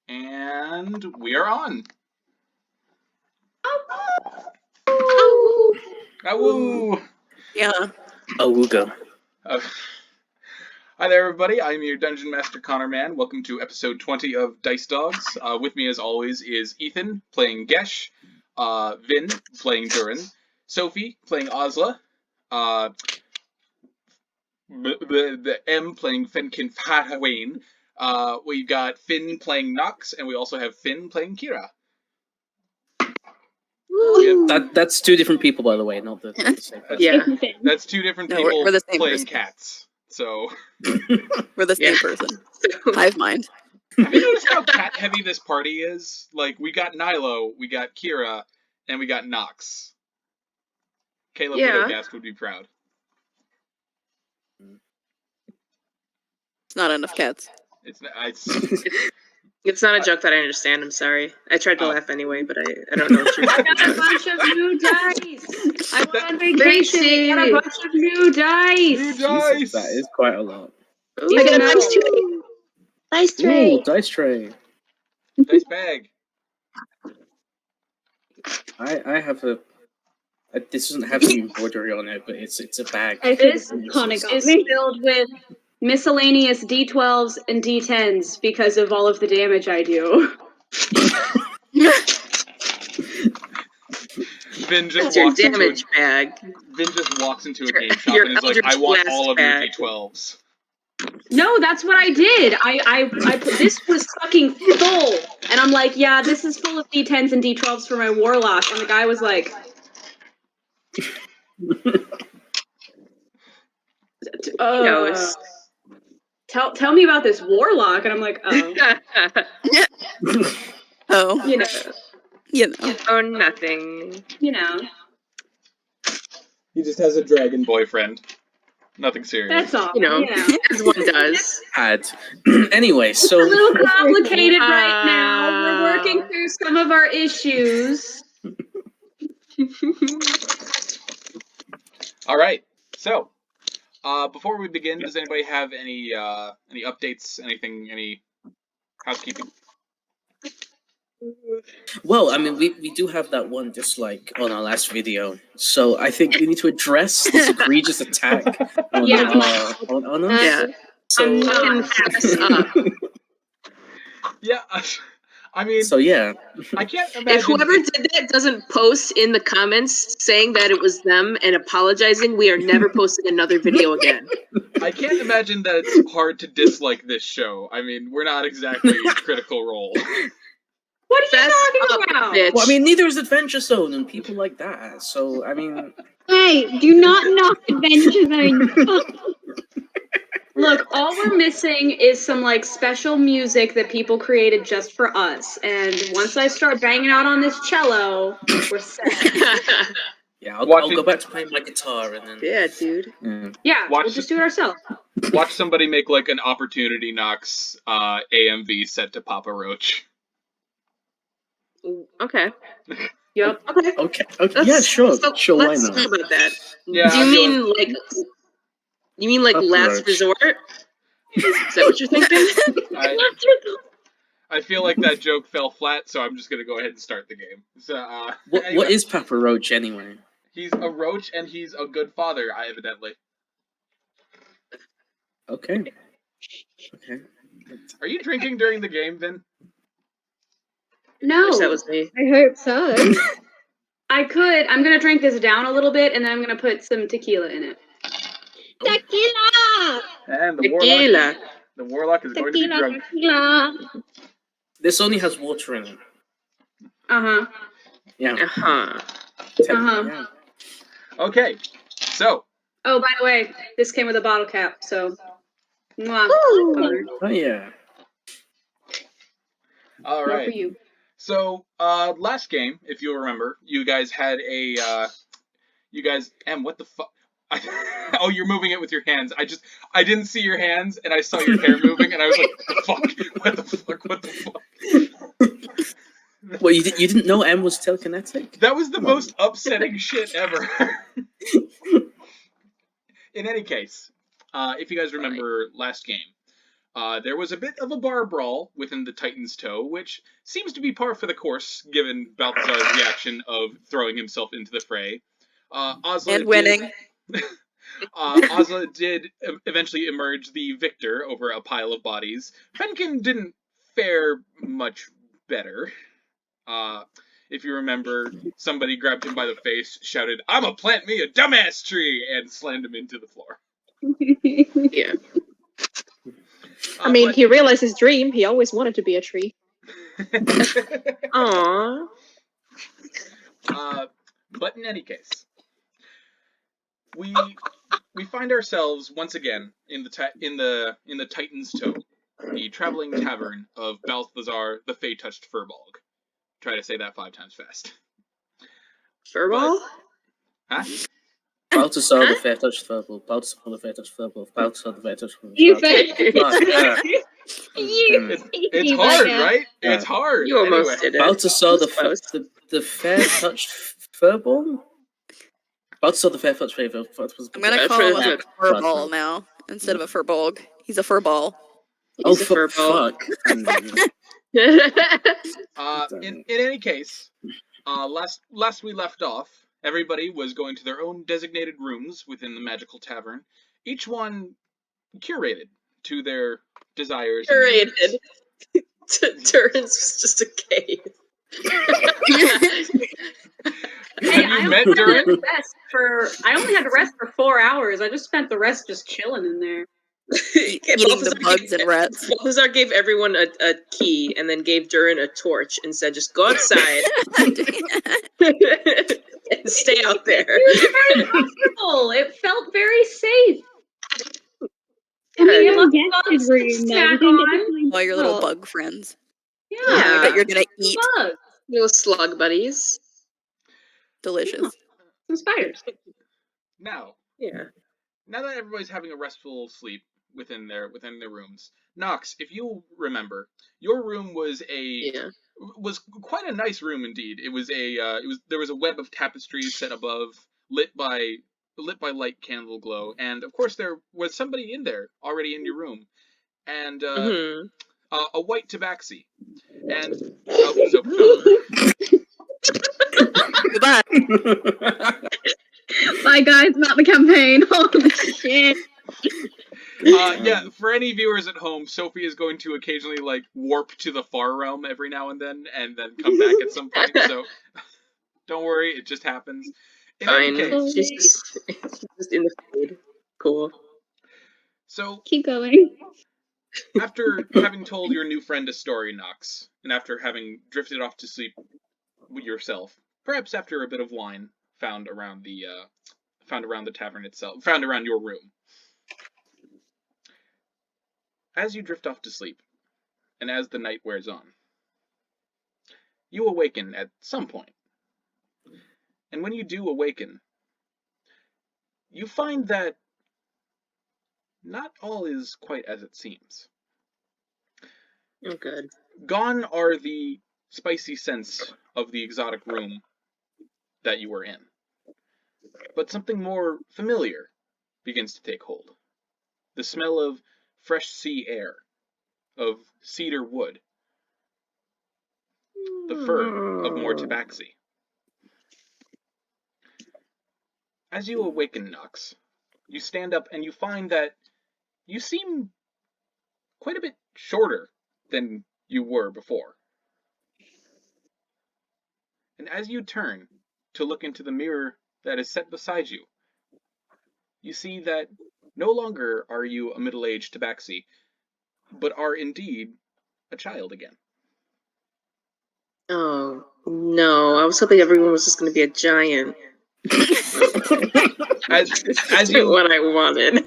And we are on. Awoo! Yeah. Awooga. Hi there, everybody. I'm your Dungeon Master, Connor Mann. Welcome to episode 20 of Dice Dogs. With me, as always, is Ethan, playing Gesh, Vinn, playing Dhuur'in, Sophie, playing Ozla, the M, playing Fenkin Farwarin. We got Finn playing Nox, and we also have Finn playing Kira. That's two different people, by the way, not the same person. Yeah. That's two different No, people we're the same playing person. cats. So We're the same person. Hive mind. have you noticed how cat heavy this party is? Like, we got Nilo, we got Kira, and we got Nox. Caleb Widowgast would be proud. It's not enough cats. It's It's not a joke that I understand. I'm sorry. I tried to laugh anyway, but I don't know what you're I got a bunch of new dice. I went on vacation. I got a bunch of new dice. New dice! Jesus, that is quite a lot. I got a dice tray. Dice tray. Ooh, dice tray. Dice bag. I have a. This doesn't have any embroidery on it, but it's a bag. This Conic is filled with miscellaneous D12s and D10s because of all of the damage I do. Vin just That's your walks into damage bag. Vin just walks into a Your- game shop your and is like, Eldritch I want Blast all of bag. your D12s. No, that's what I did. I this was fucking full, and I'm like, yeah, this is full of D10s and D12s for my Warlock, and the guy was like, knows. tell me about this Warlock, and I'm like, oh, Oh, you know, Oh, nothing. you know, He just has a dragon boyfriend. Nothing serious. that's all. You know, Yeah. as one does. Anyway, It's a so little complicated right now. We're working through some of our issues. All right. So, before we begin, does anybody have any updates? Any housekeeping? well, I mean, we do have that one dislike on our last video, so I think we need to address this egregious attack on Yeah. on us. Yeah. So, I'm not. Fess up. Yeah. I mean, so yeah. I can't imagine. If whoever did that doesn't post in the comments saying that it was them and apologizing, we are never posting another video again. I can't imagine that it's hard to dislike this show. I mean, we're not exactly Critical Role. What are Fess you up, talking about? bitch. Well, I mean, neither is Adventure Zone and people like that. So, I mean, Hey, do not knock Adventure Zone. Look, all we're missing is some like special music that people created just for us. And once I start banging out on this cello, we're set. yeah, I'll Watching- go back to playing my guitar and then. Yeah, dude. Yeah, Watch we'll just do it ourselves. Watch somebody make like an Opportunity Knocks AMV set to Papa Roach. Okay. Yep. Okay. Okay. Let's- Yeah, sure. so Sure, why let's not? talk about that. Yeah, Do you I'm mean like? You mean like last Approach. resort? Is that what you're thinking? I feel like that joke fell flat, so I'm just gonna go ahead and start the game. So, What anyway, is Papa Roach anyway? He's a roach and he's a good father, evidently. Okay. Okay. Are you drinking during the game, Vin? No, Wish that was me. I hope so. I could. I'm gonna drink this down a little bit, and then I'm gonna put some tequila in it. Tequila! And Tequila. the warlock is going to be Tequila, drunk. tequila. This only has water in it. Uh-huh. Yeah. Uh-huh. Yeah. Okay, so Oh, by the way, this came with a bottle cap, so. Mwah. Ooh. Oh yeah. all More for right. you. So last game, if you'll remember, you guys had a what the fuck? Oh, you're moving it with your hands. I didn't see your hands, and I saw your hair moving, and I was like, what the fuck? Well, you didn't know M was telekinetic? That was the most upsetting shit ever. In any case, if you guys remember last game, There was a bit of a bar brawl within the Titan's Toe, which seems to be par for the course, given Balthasar's reaction of throwing himself into the fray. Ozla And winning. Ozla did eventually emerge the victor over a pile of bodies. Fenkin didn't fare much better. If you remember, somebody grabbed him by the face, shouted, "I'ma plant me a dumbass tree!" and slammed him into the floor. Yeah. I mean, he realized his dream. He always wanted to be a tree. Aww. But in any case, we find ourselves once again in the Titan's Toe, the traveling tavern of Balthasar the Fey-touched Firbolg. Try to say that 5 times fast. Furball? Huh? Balthasar the Fair-touched Firbolg. Balthasar the Fair-touched Firbolg. Balthasar the Fair-touched Firbolg. You said It's hard, right? It's hard. You almost did it. Balthasar Close. the Fair-touched Firbolg? Balthasar the Fair-touched Firbolg. I'm gonna call him a furball now instead of a furbolg. He's a furball. Oh, He's a furball. fuck. In any case, last we left off, everybody was going to their own designated rooms within the magical tavern, each one curated to their desires. Curated. Dhuur'in's was just a cave. Hey, Have you met Dhuur'in? I only had to rest for 4 hours. I just spent the rest just chilling in there. Eating the bugs and rats. Balthasar gave everyone a key and then gave Dhuur'in a torch and said, just go outside and stay out there. It was very comfortable. It felt very safe. I mean, Yeah. you get his room, though. You Snack don't on. get to find All your little people. bug friends Yeah. that you're gonna eat. Bugs. Little slug buddies. Delicious. Some spiders. Now Yeah. that everybody's having a restful sleep within their rooms, Nox, if you remember, your room was Yeah. was quite a nice room indeed. It was there was a web of tapestries set above, lit by light candle glow, and of course there was somebody in there already in your room, and Mhm. a white tabaxi, and so Goodbye. Bye, guys. Not the campaign. Holy shit. yeah, for any viewers at home, Sophie is going to occasionally like warp to the far realm every now and then come back at some point. So don't worry, it just happens. In any Fine. case, She's just in the food. Cool. so Keep going. after having told your new friend a story, Nox, and after having drifted off to sleep yourself, perhaps after a bit of wine found around the tavern itself, found around your room. As you drift off to sleep, and as the night wears on, you awaken at some point. And when you do awaken, you find that not all is quite as it seems. Oh, good. Gone are the spicy scents of the exotic room that you were in. But something more familiar begins to take hold. The smell of fresh sea air, of cedar wood, the fur of more tabaxi. As you awaken, Nox, you stand up and you find that you seem quite a bit shorter than you were before. And as you turn to look into the mirror that is set beside you, you see that no longer are you a middle-aged tabaxi, but are indeed a child again. Oh, no. I was hoping everyone was just going to be a giant. As you what I wanted.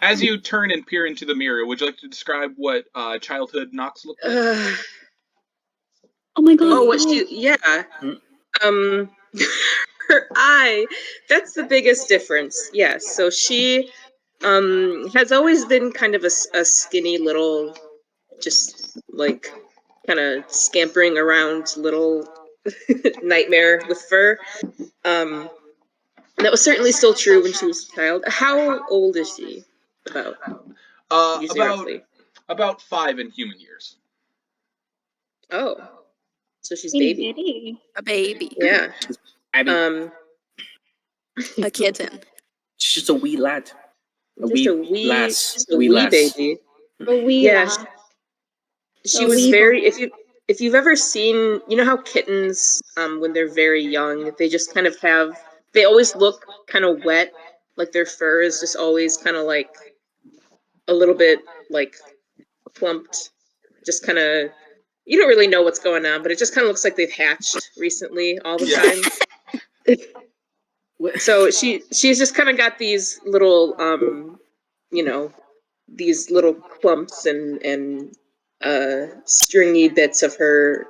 as you turn and peer into the mirror, would you like to describe what childhood Nox looked like? Oh my god. Oh, what she? Yeah. Her eye. That's the biggest difference. Yes. So she, has always been kind of a skinny little, just like, kind of scampering around little nightmare with fur. That was certainly still true when she was a child. How old is she? About. You say About roughly. about 5 in human years. Oh, so she's Itty baby. bitty. A baby. Yeah. I mean, A kitten. she's just a wee lad. Just a wee lass. baby. A wee Yeah, laugh. she A was wee very. boy. If you've ever seen, you know how kittens, when they're very young, they just kind of have. They always look kind of wet, like their fur is just always kind of like a little bit like clumped, just kind of. You don't really know what's going on, but it just kind of looks like they've hatched recently all the Yeah. time. So she's just kind of got these little you know, these little clumps and stringy bits of her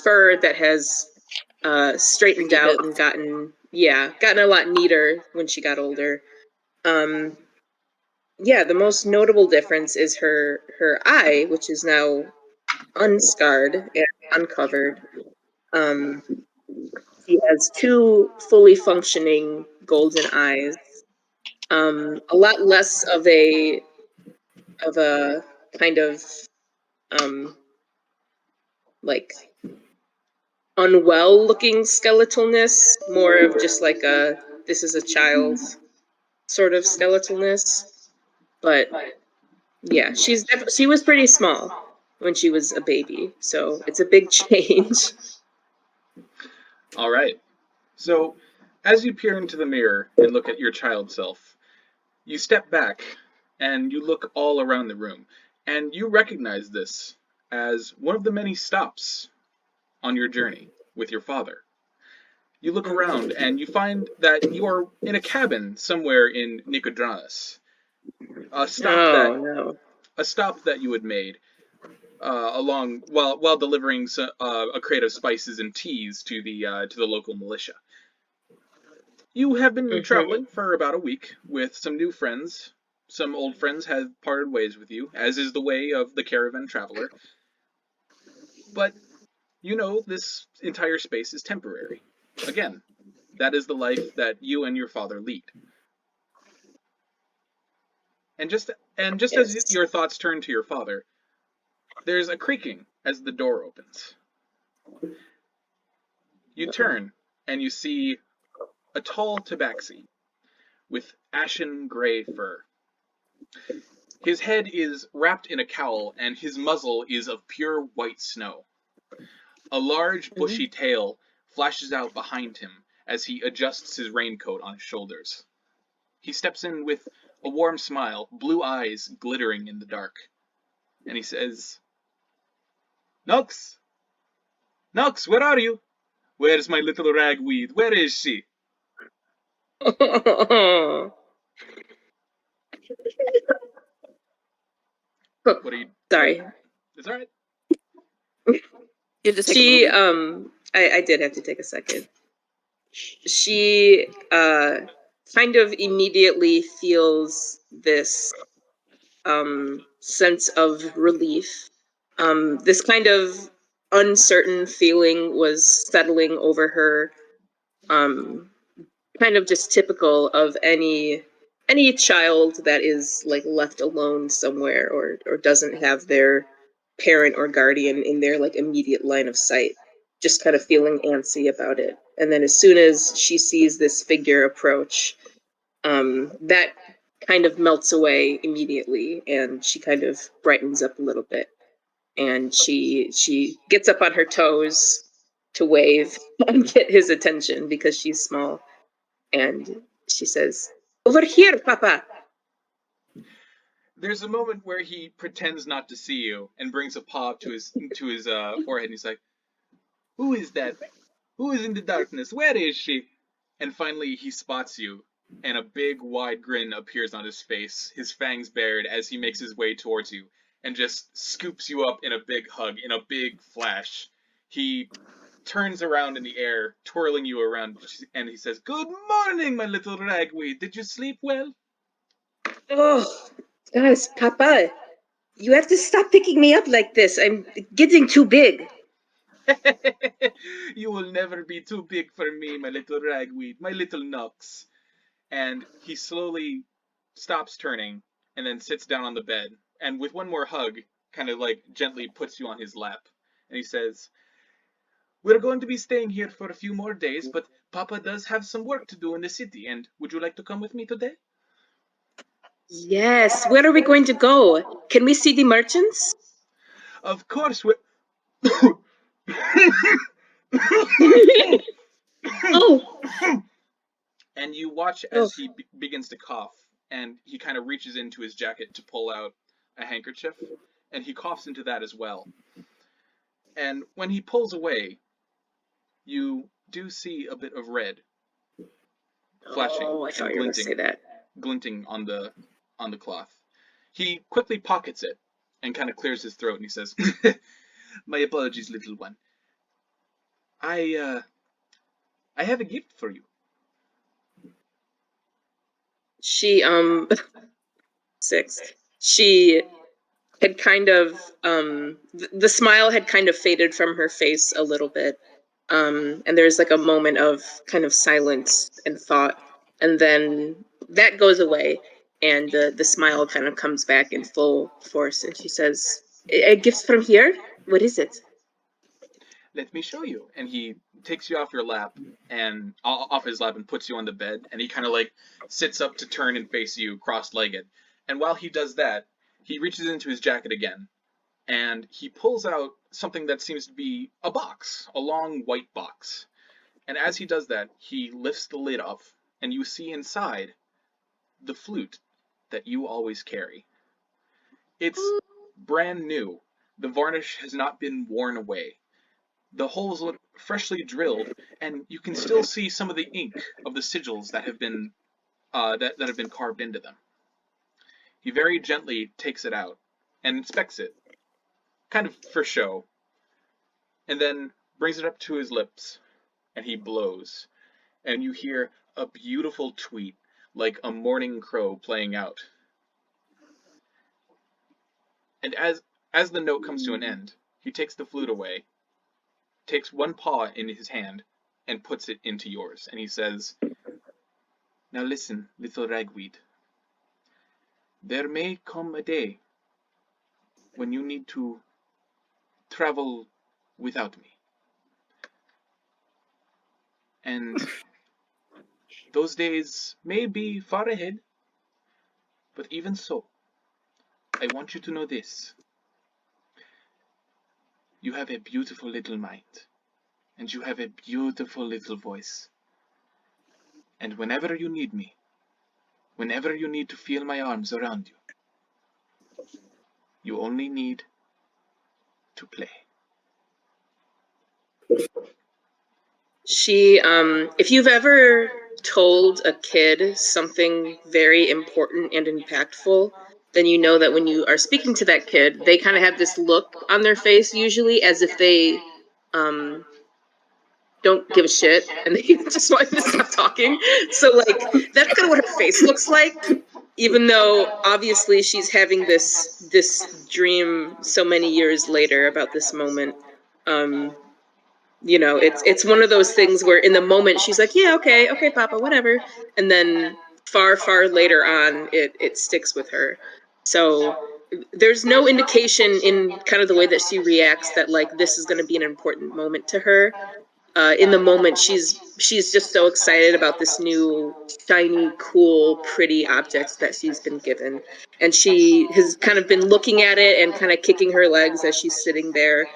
fur that has straightened Stringy out bits. and gotten a lot neater when she got older. Yeah, the most notable difference is her eye, which is now unscarred and uncovered. She has 2 fully functioning golden eyes. A lot less of a kind of like unwell looking skeletalness, more of just like a this is a child sort of skeletalness. But yeah, she was pretty small when she was a baby, so it's a big change. All right. So, as you peer into the mirror and look at your child self, you step back and you look all around the room, and you recognize this as one of the many stops on your journey with your father. You look around and you find that you are in a cabin somewhere in Nicodranas, a stop that you had made along while delivering a crate of spices and teas to the local militia. You have been traveling for about a week with some new friends. Some old friends have parted ways with you, as is the way of the caravan traveler. But you know this entire space is temporary. Again, that is the life that you and your father lead. And just as Yes. your thoughts turn to your father, there's a creaking as the door opens. You turn and you see a tall tabaxi with ashen gray fur. His head is wrapped in a cowl and his muzzle is of pure white snow. A large bushy tail flashes out behind him as he adjusts his raincoat on his shoulders. He steps in with a warm smile, blue eyes glittering in the dark, and he says, Nux! Nux, where are you? Where's my little ragweed? Where is she? What are you... Sorry. It's alright. You just take a She moment. I did have to take a second. She kind of immediately feels this sense of relief. This kind of uncertain feeling was settling over her, kind of just typical of any child that is like left alone somewhere or doesn't have their parent or guardian in their like immediate line of sight, just kind of feeling antsy about it. And then as soon as she sees this figure approach, that kind of melts away immediately and she kind of brightens up a little bit, and she gets up on her toes to wave and get his attention because she's small, and she says, "Over here, Papa." There's a moment where he pretends not to see you and brings a paw to his forehead, and he's like, "Who is that? Who is in the darkness? Where is she?" And finally, he spots you, and a big, wide grin appears on his face, his fangs bared as he makes his way towards you, and just scoops you up in a big hug, in a big flash. He turns around in the air, twirling you around, and he says, "Good morning, my little ragweed. Did you sleep well?" Oh, gosh, Papa, you have to stop picking me up like this. I'm getting too big. You will never be too big for me, my little ragweed, my little Nux. And he slowly stops turning and then sits down on the bed, and with one more hug, kind of like gently puts you on his lap. And he says, "We're going to be staying here for a few more days, but Papa does have some work to do in the city, and would you like to come with me today?" Yes. Where are we going to go? Can we see the merchants? "Of course, we're... Oh, And you watch as he begins to cough, and he kind of reaches into his jacket to pull out a handkerchief, and he coughs into that as well. And when he pulls away, you do see a bit of red flashing I thought and you were going to say that. glinting on the cloth. He quickly pockets it and kind of clears his throat, and he says, "My apologies, little one. I have a gift for you." She 6. She had kind of the smile had kind of faded from her face a little bit. And there's like a moment of kind of silence and thought, and then that goes away, and the smile kind of comes back in full force, and she says, "A gift from here? What is it?" "Let me show you." And he takes you off your lap and off his lap and puts you on the bed, and he kind of like sits up to turn and face you cross-legged. And while he does that, he reaches into his jacket again, and he pulls out something that seems to be a box, a long white box. And as he does that, he lifts the lid off, and you see inside the flute that you always carry. It's brand new. The varnish has not been worn away. The holes look freshly drilled, and you can still see some of the ink of the sigils that have been that have been carved into them. He very gently takes it out and inspects it, kind of for show, and then brings it up to his lips, and he blows, and you hear a beautiful tweet like a morning crow playing out. And as the note comes to an end, he takes the flute away, takes one paw in his hand, and puts it into yours, and he says, "Now listen, little ragweed. There may come a day when you need to travel without me. And those days may be far ahead, but even so, I want you to know this. You have a beautiful little mind, and you have a beautiful little voice. And whenever you need me, whenever you need to feel my arms around you, you only need to play." She if you've ever told a kid something very important and impactful, then you know that when you are speaking to that kid, they kind of have this look on their face usually as if they don't give a shit and they just want you to stop talking. So like that's kind of what her face looks like, even though obviously she's having this dream so many years later about this moment. You know, it's one of those things where in the moment she's like, "Yeah, okay, Papa, whatever," and then far later on, it sticks with her. So there's no indication in kind of the way that she reacts that like this is going to be an important moment to her. In the moment, she's just so excited about this new shiny, cool, pretty object that she's been given, and she has kind of been looking at it and kind of kicking her legs as she's sitting there,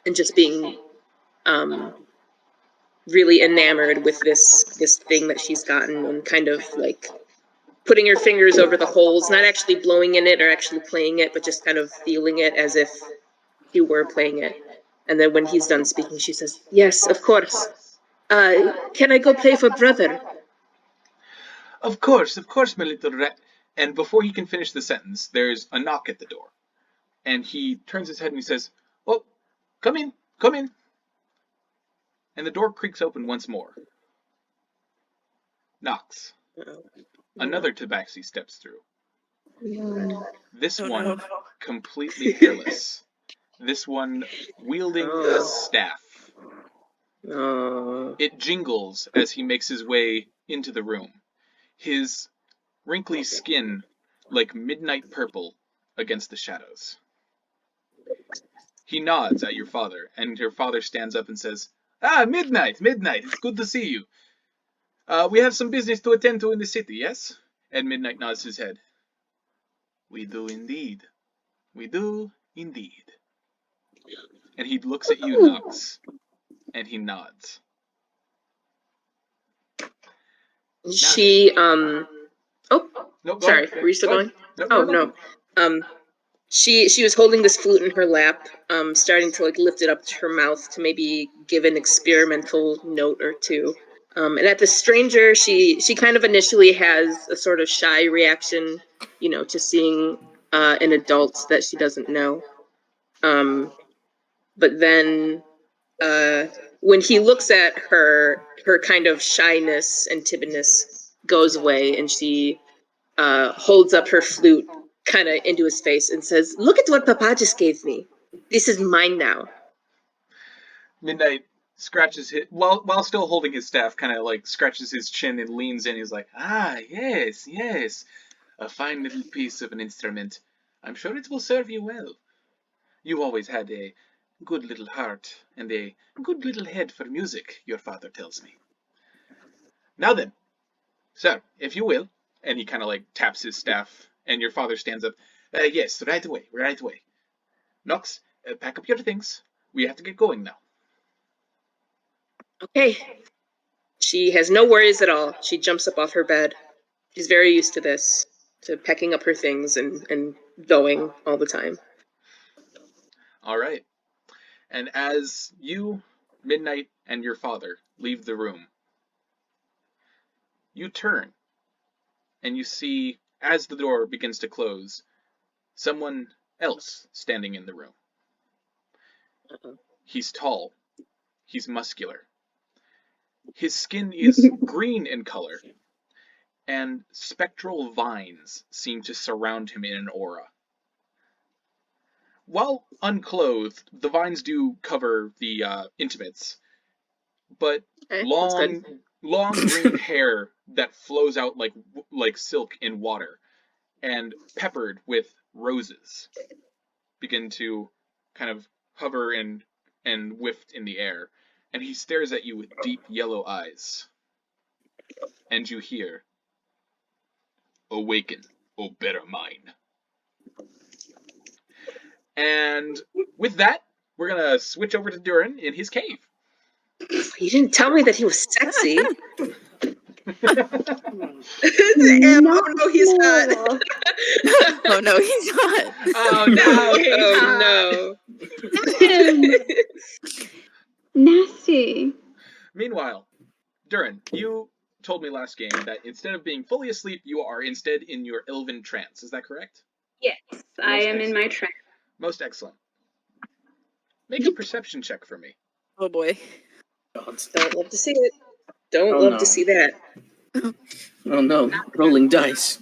and just being really enamored with this thing that she's gotten, and kind of like putting her fingers over the holes, not actually blowing in it or actually playing it, but just kind of feeling it as if he were playing it. And then when he's done speaking, she says, "Yes, of course. Can I go play for brother?" Of course, my little rat." And before he can finish the sentence, there's a knock at the door. And he turns his head and he says, "Oh, come in, come in." And the door creaks open once more. Knocks. Another Tabaxi steps through. This one completely hairless. This one wielding a staff. It jingles as he makes his way into the room. His wrinkly skin like midnight purple against the shadows. He nods at your father, and your father stands up and says, "Ah, midnight, midnight, it's good to see you. We have some business to attend to in the city, yes?" And Midnight nods his head. "We do indeed. We do indeed." And he looks at you, Nox, and he nods. She Nope, sorry, were you still going? Nope, No. She was holding this flute in her lap, starting to like lift it up to her mouth to maybe give an experimental note or two. And at the stranger, she kind of initially has a sort of shy reaction, you know, to seeing an adult that she doesn't know. But then when he looks at her, her kind of shyness and timidness goes away, and she holds up her flute kind of into his face and says, "Look at what Papa just gave me. This is mine now." Midnight scratches his, while still holding his staff, kind of like scratches his chin and leans in. He's like, "Ah, yes, yes. A fine little piece of an instrument. I'm sure it will serve you well. You always had a good little heart and a good little head for music, your father tells me. Now then, sir, if you will," and he kind of like taps his staff, and your father stands up. "Yes, right away, right away. Nox, pack up your things. We have to get going now." Okay. She has no worries at all. She jumps up off her bed. She's very used to this, to packing up her things and going all the time. All right. And as you, Midnight, and your father leave the room, you turn and you see, as the door begins to close, someone else standing in the room. He's tall. He's muscular. His skin is green in color, and spectral vines seem to surround him in an aura. While unclothed, the vines do cover the intimates, but Okay, that's good. long green hair that flows out like silk in water, and peppered with roses, begin to kind of hover and whift in the air, and he stares at you with deep yellow eyes. And you hear, "Awaken, O better mind." And with that, we're gonna switch over to Dhuur'in in his cave. You didn't tell me that he was sexy. Not Oh no, he's not. more. Oh no, he's not. Oh no, he's Oh Nasty. Meanwhile, Dhuur'in, you told me last game that instead of being fully asleep, you are instead in your elven trance. Is that correct? Yes, I am in my trance. Most excellent. Make a perception check for me. Oh boy. Don't love to see it. Don't Oh, love no. to see that. Oh no, rolling dice.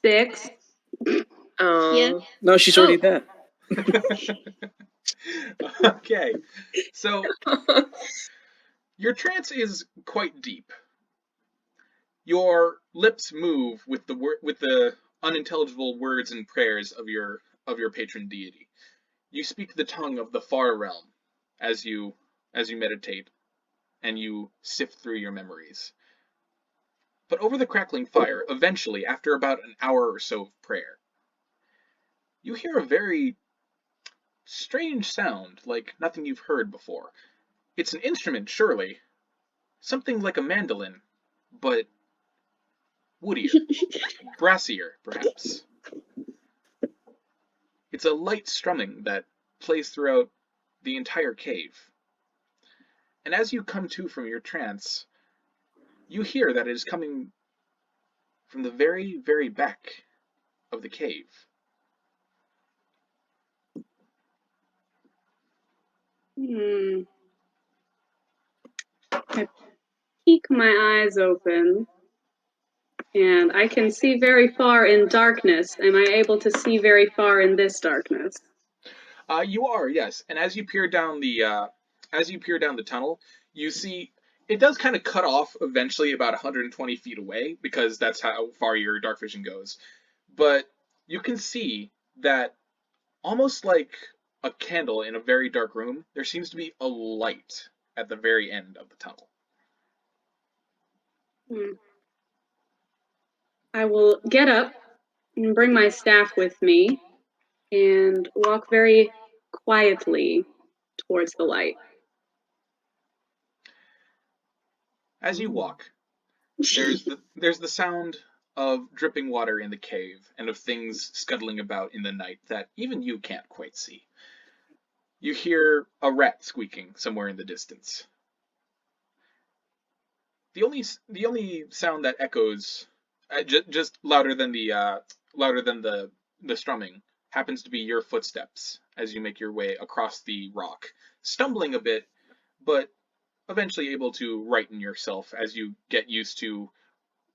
6. Oh. Yeah. No, she's already dead. Okay, so your trance is quite deep. Your lips move with the unintelligible words and prayers of your patron deity. You speak the tongue of the far realm as you meditate and you sift through your memories. But over the crackling fire, eventually, after about an hour or so of prayer, you hear a very strange sound, like nothing you've heard before. It's an instrument, surely. Something like a mandolin, but woodier, brassier, perhaps. It's a light strumming that plays throughout the entire cave. And as you come to from your trance, you hear that it is coming from the very, very back of the cave. I peek my eyes open, and I can see very far in darkness. Am I able to see very far in this darkness? You are, yes. And as you peer down the tunnel, you see it does kind of cut off eventually about 120 feet away, because that's how far your dark vision goes. But you can see that, almost like a candle in a very dark room, there seems to be a light at the very end of the tunnel. I will get up and bring my staff with me and walk very quietly towards the light. As you walk, there's the sound of dripping water in the cave and of things scuttling about in the night that even you can't quite see. You hear a rat squeaking somewhere in the distance. The only sound that echoes just louder than the strumming happens to be your footsteps as you make your way across the rock, stumbling a bit, but eventually able to righten yourself as you get used to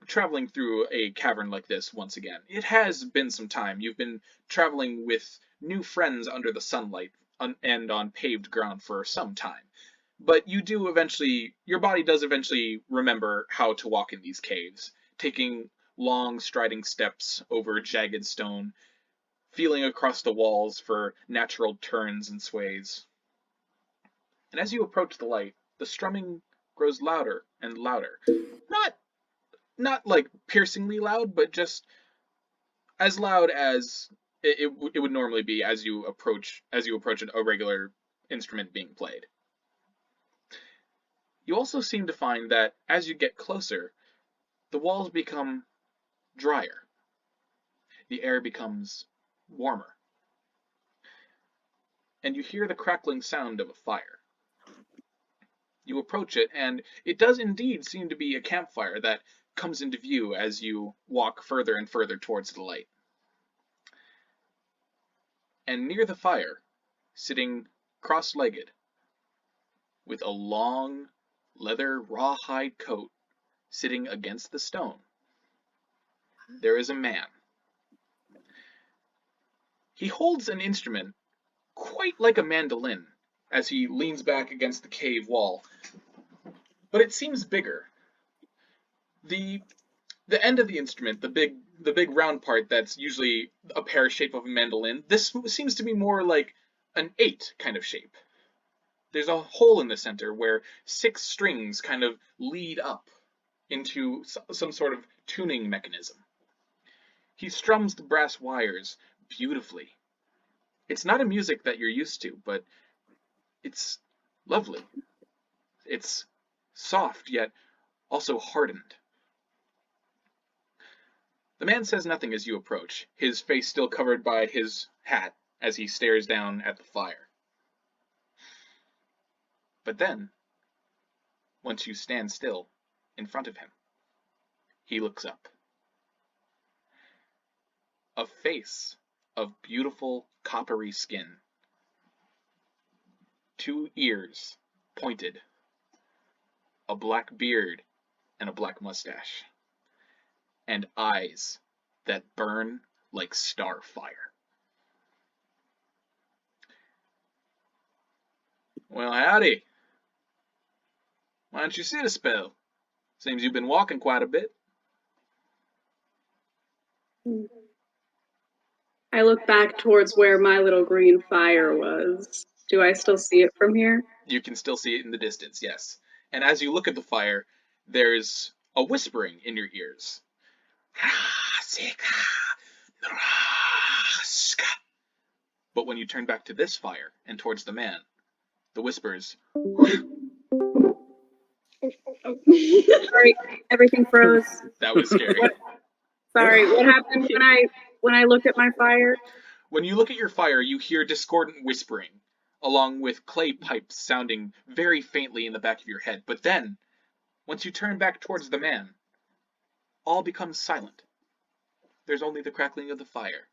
traveling through a cavern like this once again. It has been some time. You've been traveling with new friends under the sunlight and on paved ground for some time. But your body does eventually remember how to walk in these caves, taking long striding steps over jagged stone, feeling across the walls for natural turns and sways. And as you approach the light, the strumming grows louder and louder. Not like piercingly loud, but just as loud as it would normally be as you approach a regular instrument being played. You also seem to find that as you get closer, the walls become drier. The air becomes warmer. And you hear the crackling sound of a fire. You approach it, and it does indeed seem to be a campfire that comes into view as you walk further and further towards the light. And near the fire, sitting cross-legged, with a long leather rawhide coat sitting against the stone, there is a man. He holds an instrument quite like a mandolin as he leans back against the cave wall, but it seems bigger. The end of the instrument, the big round part that's usually a pear shape of a mandolin, this seems to be more like an 8 kind of shape. There's a hole in the center where 6 strings kind of lead up into some sort of tuning mechanism. He strums the brass wires beautifully. It's not a music that you're used to, but it's lovely. It's soft, yet also hardened. The man says nothing as you approach, his face still covered by his hat as he stares down at the fire. But then, once you stand still in front of him, he looks up. A face of beautiful coppery skin, 2 ears pointed, a black beard and a black mustache, and eyes that burn like star fire. Well, howdy. Why don't you sit a spell? Seems you've been walking quite a bit. I look back towards where my little green fire was. Do I still see it from here? You can still see it in the distance, yes. And as you look at the fire, there's a whispering in your ears. But when you turn back to this fire and towards the man, the whispers. Sorry, everything froze. That was scary. Sorry, what happened when I looked at my fire? When you look at your fire, you hear discordant whispering, along with clay pipes sounding very faintly in the back of your head. But then, once you turn back towards the man, all becomes silent. There's only the crackling of the fire.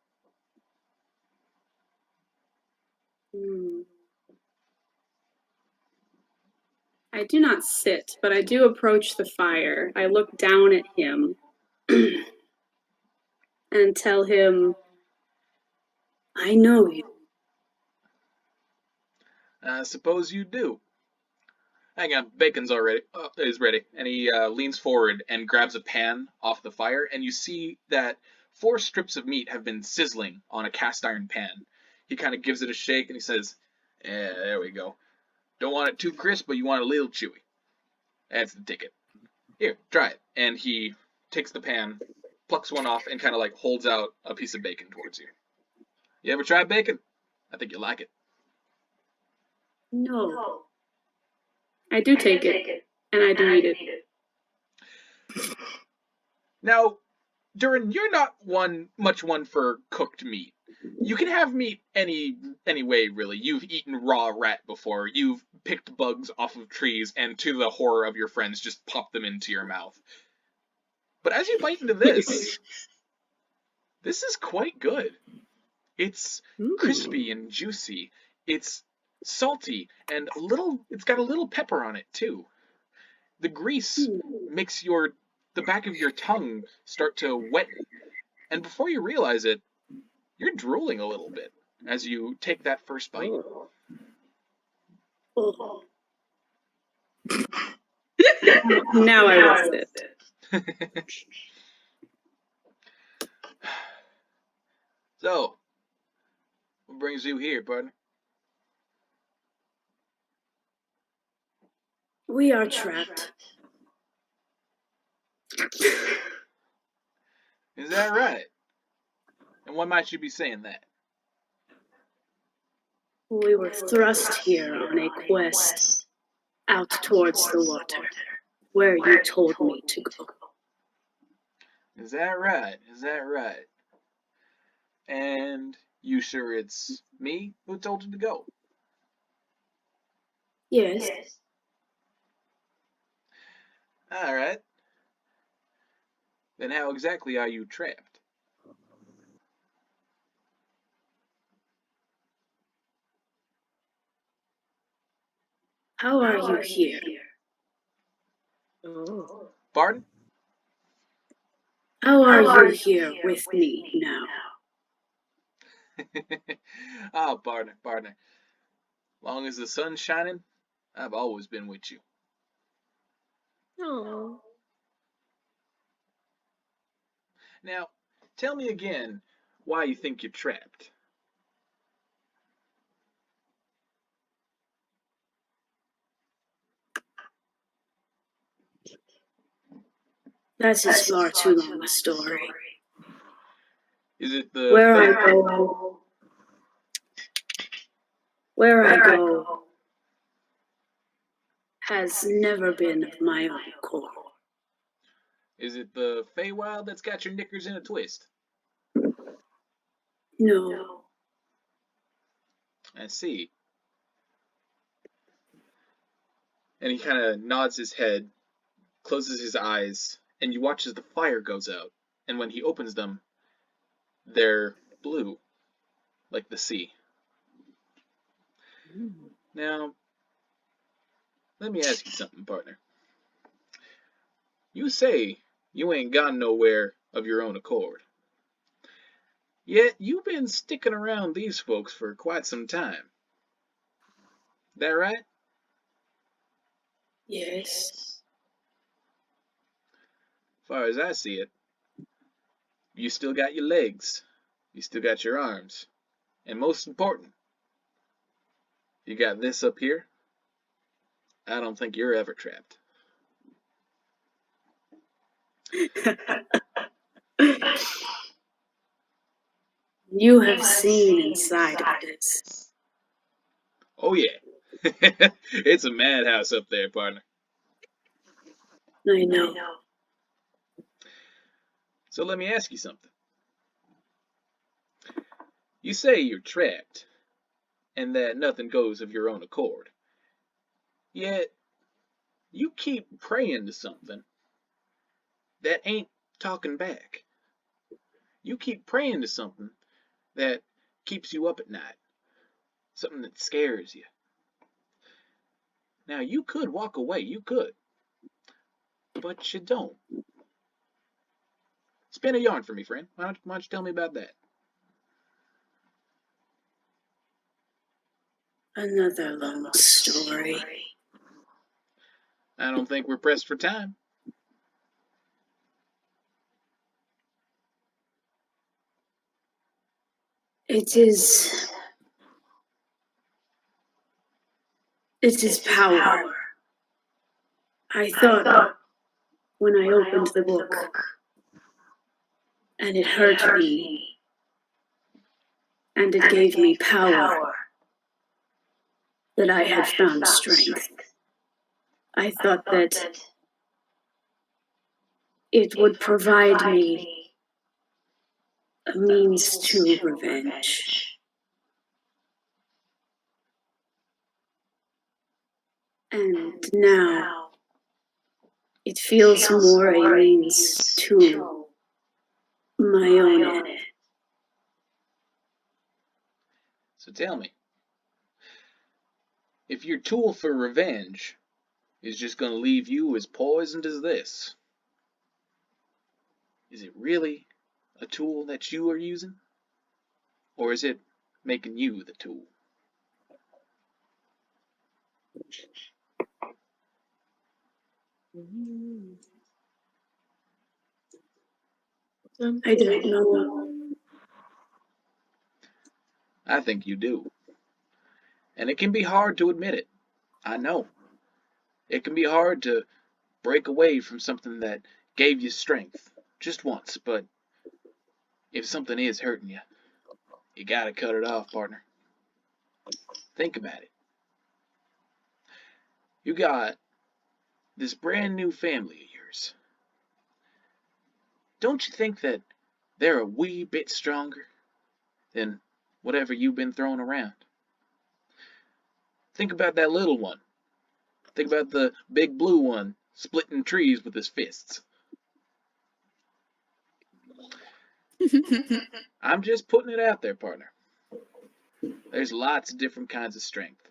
I do not sit, but I do approach the fire. I look down at him and tell him, I know you. I suppose you do. Hang on, bacon's already is ready. And he leans forward and grabs a pan off the fire, and you see that 4 strips of meat have been sizzling on a cast iron pan. He kind of gives it a shake and he says, "Yeah, there we go. Don't want it too crisp, but you want it a little chewy. That's the ticket. Here, try it." And he takes the pan, plucks one off, and kind of like holds out a piece of bacon towards you. You ever tried bacon? I think you like it. No. I do take it, and I do eat it. Now, Dhuur'in, you're not much one for cooked meat. You can have meat any way, really. You've eaten raw rat before. You've picked bugs off of trees and, to the horror of your friends, just popped them into your mouth. But as you bite into this, this is quite good. It's crispy and juicy. It's salty and it's got a little pepper on it too. The grease makes the back of your tongue start to wet, and before you realize it, you're drooling a little bit as you take that first bite. Oh. Now I will sit. So, what brings you here, partner? We are trapped. Is that right? And why might you be saying that? We were thrust here on a quest out towards the water, where you told me to go. Is that right? Is that right? And you sure it's me who told you to go? Yes. Alright. Then how exactly are you trapped? How are you here? Oh. Pardon? How are you here with me now? Oh, partner. Long as the sun's shining, I've always been with you. Oh. Now, tell me again why you think you're trapped. That is far too long a story. Is it the Where I go has never been of my own accord. Is it the Feywild that's got your knickers in a twist? No. I see. And he kind of nods his head, closes his eyes, and you watch as the fire goes out. And when he opens them, they're blue, like the sea. Now, let me ask you something, partner. You say you ain't gone nowhere of your own accord. Yet you've been sticking around these folks for quite some time. That right? Yes. As far as I see it, you still got your legs, you still got your arms, and most important, you got this up here. I don't think you're ever trapped. You have seen inside of this. Oh yeah, it's a madhouse up there, partner. I know. So let me ask you something. You say you're trapped, and that nothing goes of your own accord. Yet, you keep praying to something that ain't talking back. You keep praying to something that keeps you up at night. Something that scares you. Now, you could walk away, you could. But you don't. Spin a yarn for me, friend. Why don't you tell me about that? Another long story. I don't think we're pressed for time. It is power. I thought when I opened the book and it hurt me and it gave me power that I had found strength. I thought that it would provide me a means to revenge. And now it feels more a means to my own end. So tell me, if your tool for revenge is just going to leave you as poisoned as this, is it really a tool that you are using? Or is it making you the tool? I don't know. I think you do. And it can be hard to admit it. I know. It can be hard to break away from something that gave you strength just once, but if something is hurting you, you gotta cut it off, partner. Think about it. You got this brand new family of yours. Don't you think that they're a wee bit stronger than whatever you've been throwing around? Think about that little one. Think about the big blue one splitting trees with his fists. I'm just putting it out there, partner. There's lots of different kinds of strength.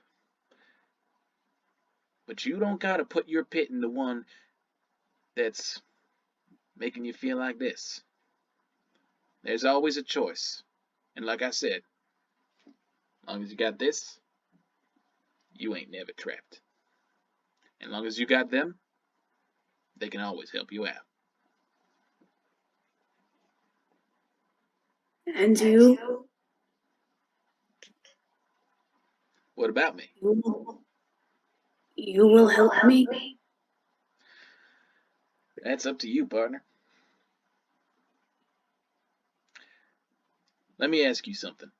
But you don't gotta put your pit in the one that's making you feel like this. There's always a choice. And like I said, as long as you got this, you ain't never trapped. And as long as you got them, they can always help you out. And you? What about me? You will help me? That's up to you, partner. Let me ask you something.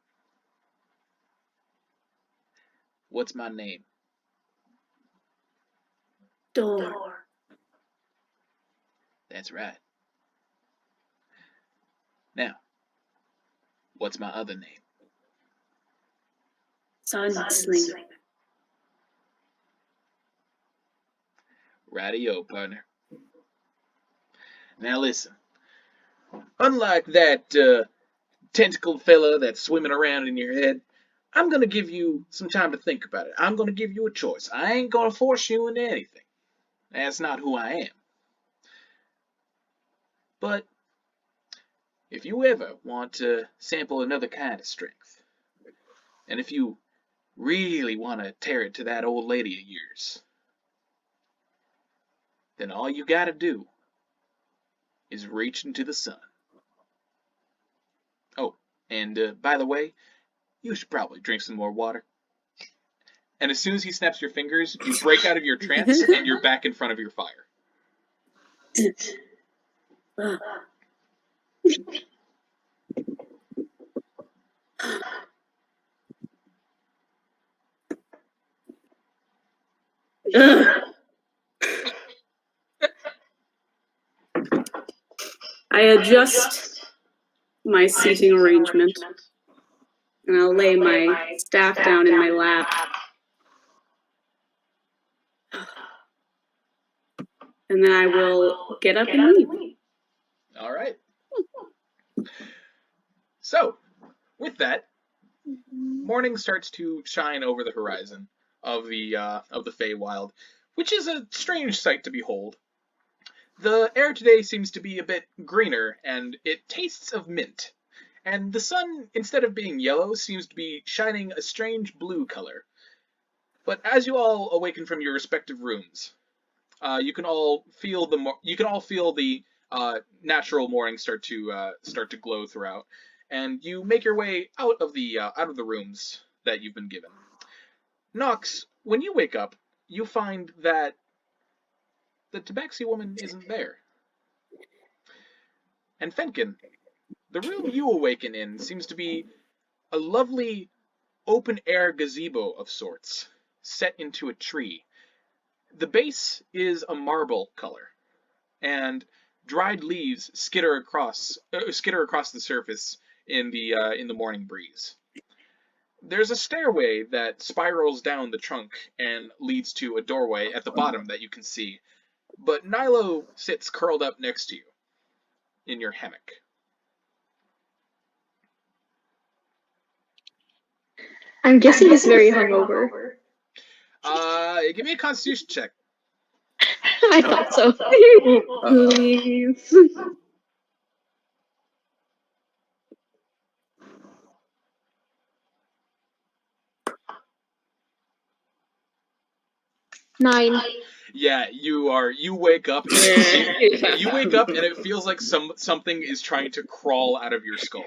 What's my name? Door. That's right. Now, what's my other name? Sunslinger. Radio, partner. Now listen. Unlike that tentacled fella that's swimming around in your head, I'm gonna give you some time to think about it. I'm gonna give you a choice. I ain't gonna force you into anything. That's not who I am. But if you ever want to sample another kind of strength, and if you really want to tear it to that old lady of yours, then all you gotta do is reach into the sun. Oh, and by the way, you should probably drink some more water. And as soon as he snaps your fingers, you break out of your trance and you're back in front of your fire. I adjust my seating arrangement, and I'll lay my staff down in my lap. And then I will get up and leave. All right. So, with that, morning starts to shine over the horizon of the Feywild, which is a strange sight to behold. The air today seems to be a bit greener, and it tastes of mint. And the sun, instead of being yellow, seems to be shining a strange blue color. But as you all awaken from your respective rooms, you can all feel the natural morning start to glow throughout, and you make your way out of the rooms that you've been given. Nox, when you wake up, you find that the Tabaxi woman isn't there. And Fenkin, the room you awaken in seems to be a lovely open-air gazebo of sorts, set into a tree. The base is a marble color, and dried leaves skitter across the surface in the morning breeze. There's a stairway that spirals down the trunk and leads to a doorway at the bottom that you can see, but Nilo sits curled up next to you in your hammock. I'm guessing he's very hungover. Give me a Constitution check. I thought so. Please. 9. Yeah, you wake up and it feels like something is trying to crawl out of your skull.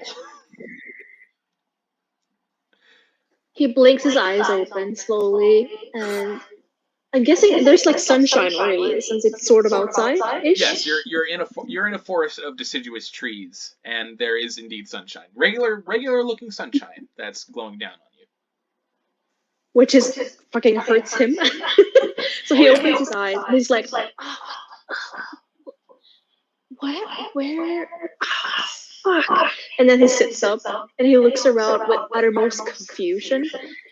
He blinks his eyes open slowly, and I'm guessing there's like sunshine already since it's sort of outside-ish. Yes, you're in a forest of deciduous trees, and there is indeed sunshine. Regular looking sunshine that's glowing down on you. Which is fucking hurts him. So he opens his eyes and he's like, where? Fuck. And then he sits up and he looks around with uttermost confusion,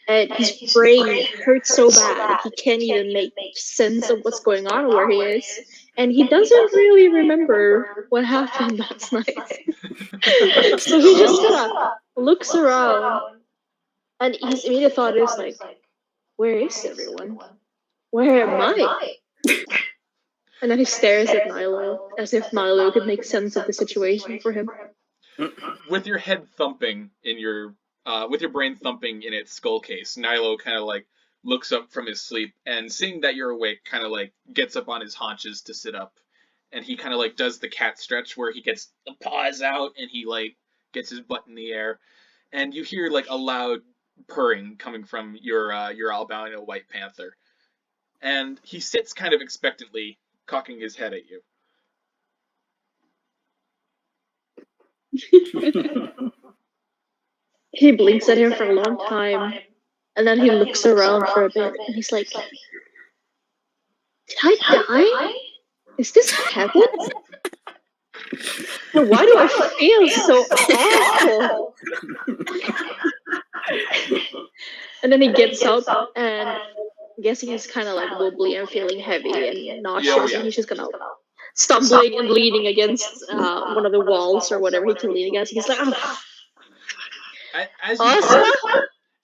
and his brain hurts so bad that he can't even make sense of what's going on where he is, and he doesn't really remember what happened last night. So he just kind of looks around, and his immediate thought is like, where is everyone? Where am I? And then he stares at Nilo as if Nilo could make sense of the situation for him. With your head thumping with your brain thumping in its skull case, Nilo kind of like looks up from his sleep, and seeing that you're awake, kind of like gets up on his haunches to sit up, and he kind of like does the cat stretch where he gets the paws out and he like gets his butt in the air, and you hear like a loud purring coming from your albino white panther, and he sits kind of expectantly, cocking his head at you. He blinks at him for a long time, and then he looks around for a bit, and he's like, did I die? Is this heaven? Why do I feel so awful? And then he gets up, and I'm guessing he's kind of like wobbly and feeling heavy and nauseous, and he's just kind of stumbling and leaning against one of the walls or whatever he can lean against. He's like, oh.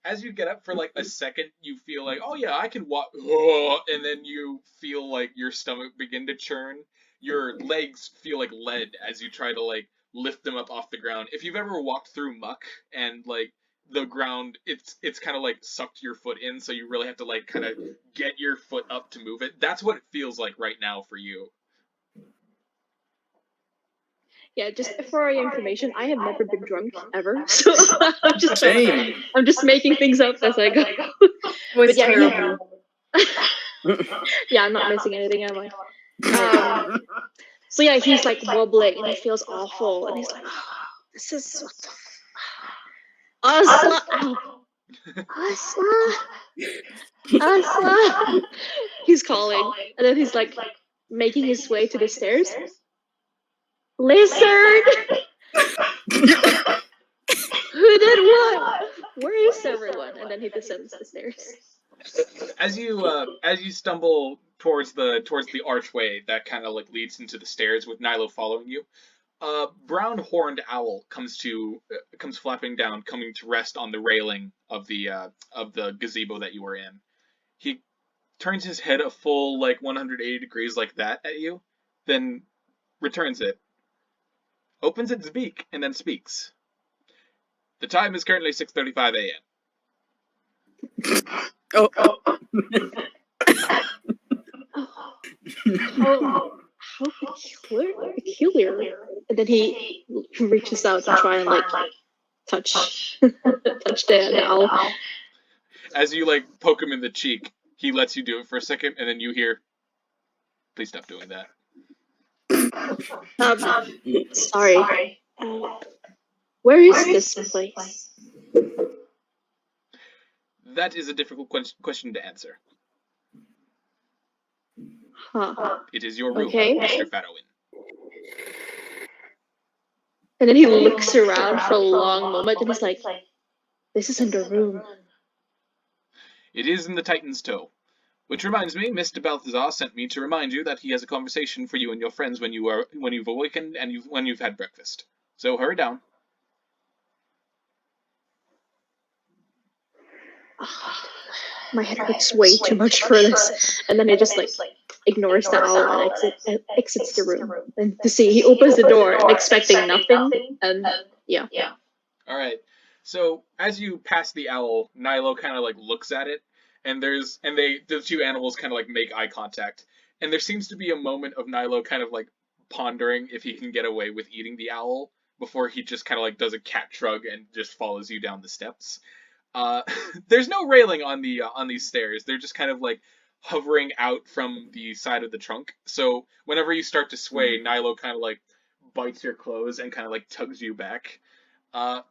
As you get up for like a second, you feel like, oh yeah, I can walk, and then you feel like your stomach begin to churn. Your legs feel like lead as you try to like lift them up off the ground. If you've ever walked through muck and like the ground, it's kind of like sucked your foot in, so you really have to like kind of get your foot up to move it. That's what it feels like right now for you. Yeah, just for your information, I have never been drunk ever, so I'm just making things up as I go. Was yeah, terrible. Yeah, I'm not missing anything, am I? So yeah, he's like wobbling and he feels awful, and he's like, oh, this is what the Ozla. He's calling, and then he's like making his way to the stairs. Lizard! Who did what? Where is everyone? And then he descends the stairs. As you stumble towards the archway that kind of like leads into the stairs with Nilo following you, a brown horned owl comes flapping down, coming to rest on the railing of the gazebo that you are in. He turns his head a full like 180 degrees like that at you, then returns it, opens its beak, and then speaks. The time is currently 6:35 a.m. Oh. How peculiar. And then he reaches out to try and like touch the owl. As you like poke him in the cheek, he lets you do it for a second, and then you hear, "Please stop doing that." Sorry. Where is this place? That is a difficult question to answer. Huh. It is your room, Okay. Mr. Farwarin. And then he looks around for a long moment and he's like, this isn't a room. It is in the Titan's Toe. Which reminds me, Mr. Balthasar sent me to remind you that he has a conversation for you and your friends when you've awakened and when you've had breakfast. So hurry down. My head hurts way too much for this. And then he just like ignores the owl and exits the room. And to see, he opens the door expecting nothing. And yeah. All right. So as you pass the owl, Nilo kind of like looks at it, and the two animals kind of like make eye contact, and there seems to be a moment of Nilo kind of like pondering if he can get away with eating the owl before he just kind of like does a cat shrug and just follows you down the steps. There's no railing on these stairs. They're just kind of like hovering out from the side of the trunk. So whenever you start to sway, Nilo kind of like bites your clothes and kind of like tugs you back. But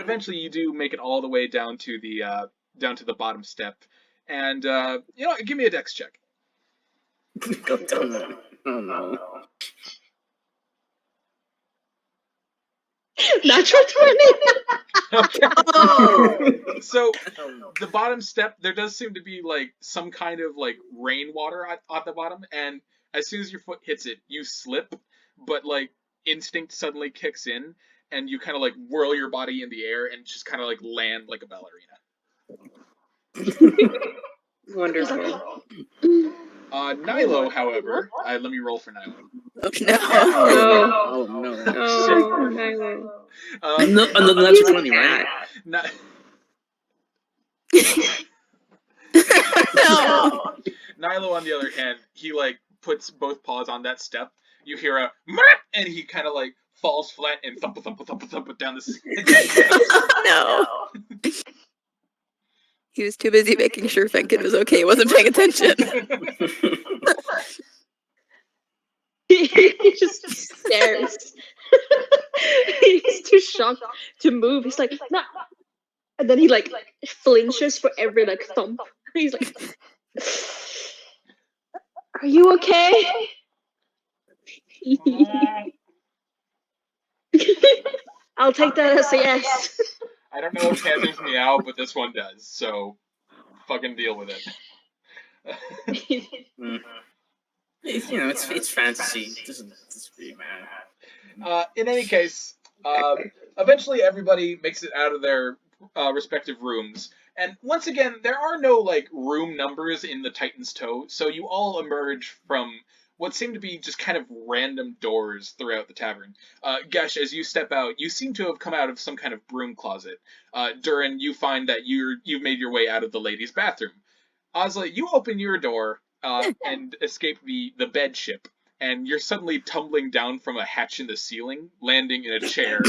eventually you do make it all the way down to the bottom step, and give me a dex check. Oh no. Natural 20! Okay. Oh. So the bottom step, there does seem to be like some kind of like rainwater at the bottom, and as soon as your foot hits it, you slip, but like instinct suddenly kicks in, and you kind of like whirl your body in the air and just kind of like land like a ballerina. Wonderful. Nilo, however, let me roll for Nilo. Oh no. Oh no. Oh, Nilo. Another natural 20, right? No. Nilo, on the other hand, he like puts both paws on that step. You hear a "Meh!" and he kind of like falls flat and thump down the steps. No. He was too busy making sure Fenkin was okay. He wasn't paying attention. He just stares. He's too shocked to move. He's like, nah. And then he like flinches for every like thump. He's like, are you okay? I'll take that as a yes. I don't know if panthers meow, but this one does, so fucking deal with it. It's fantasy. It doesn't really matter. In any case, eventually everybody makes it out of their respective rooms. And once again, there are no like room numbers in the Titan's Toe, so you all emerge from what seem to be just kind of random doors throughout the tavern. Gesh, as you step out, you seem to have come out of some kind of broom closet. Dhuur'in, you find that you've made your way out of the ladies' bathroom. Ozla, you open your door and escape the bed ship, and you're suddenly tumbling down from a hatch in the ceiling, landing in a chair.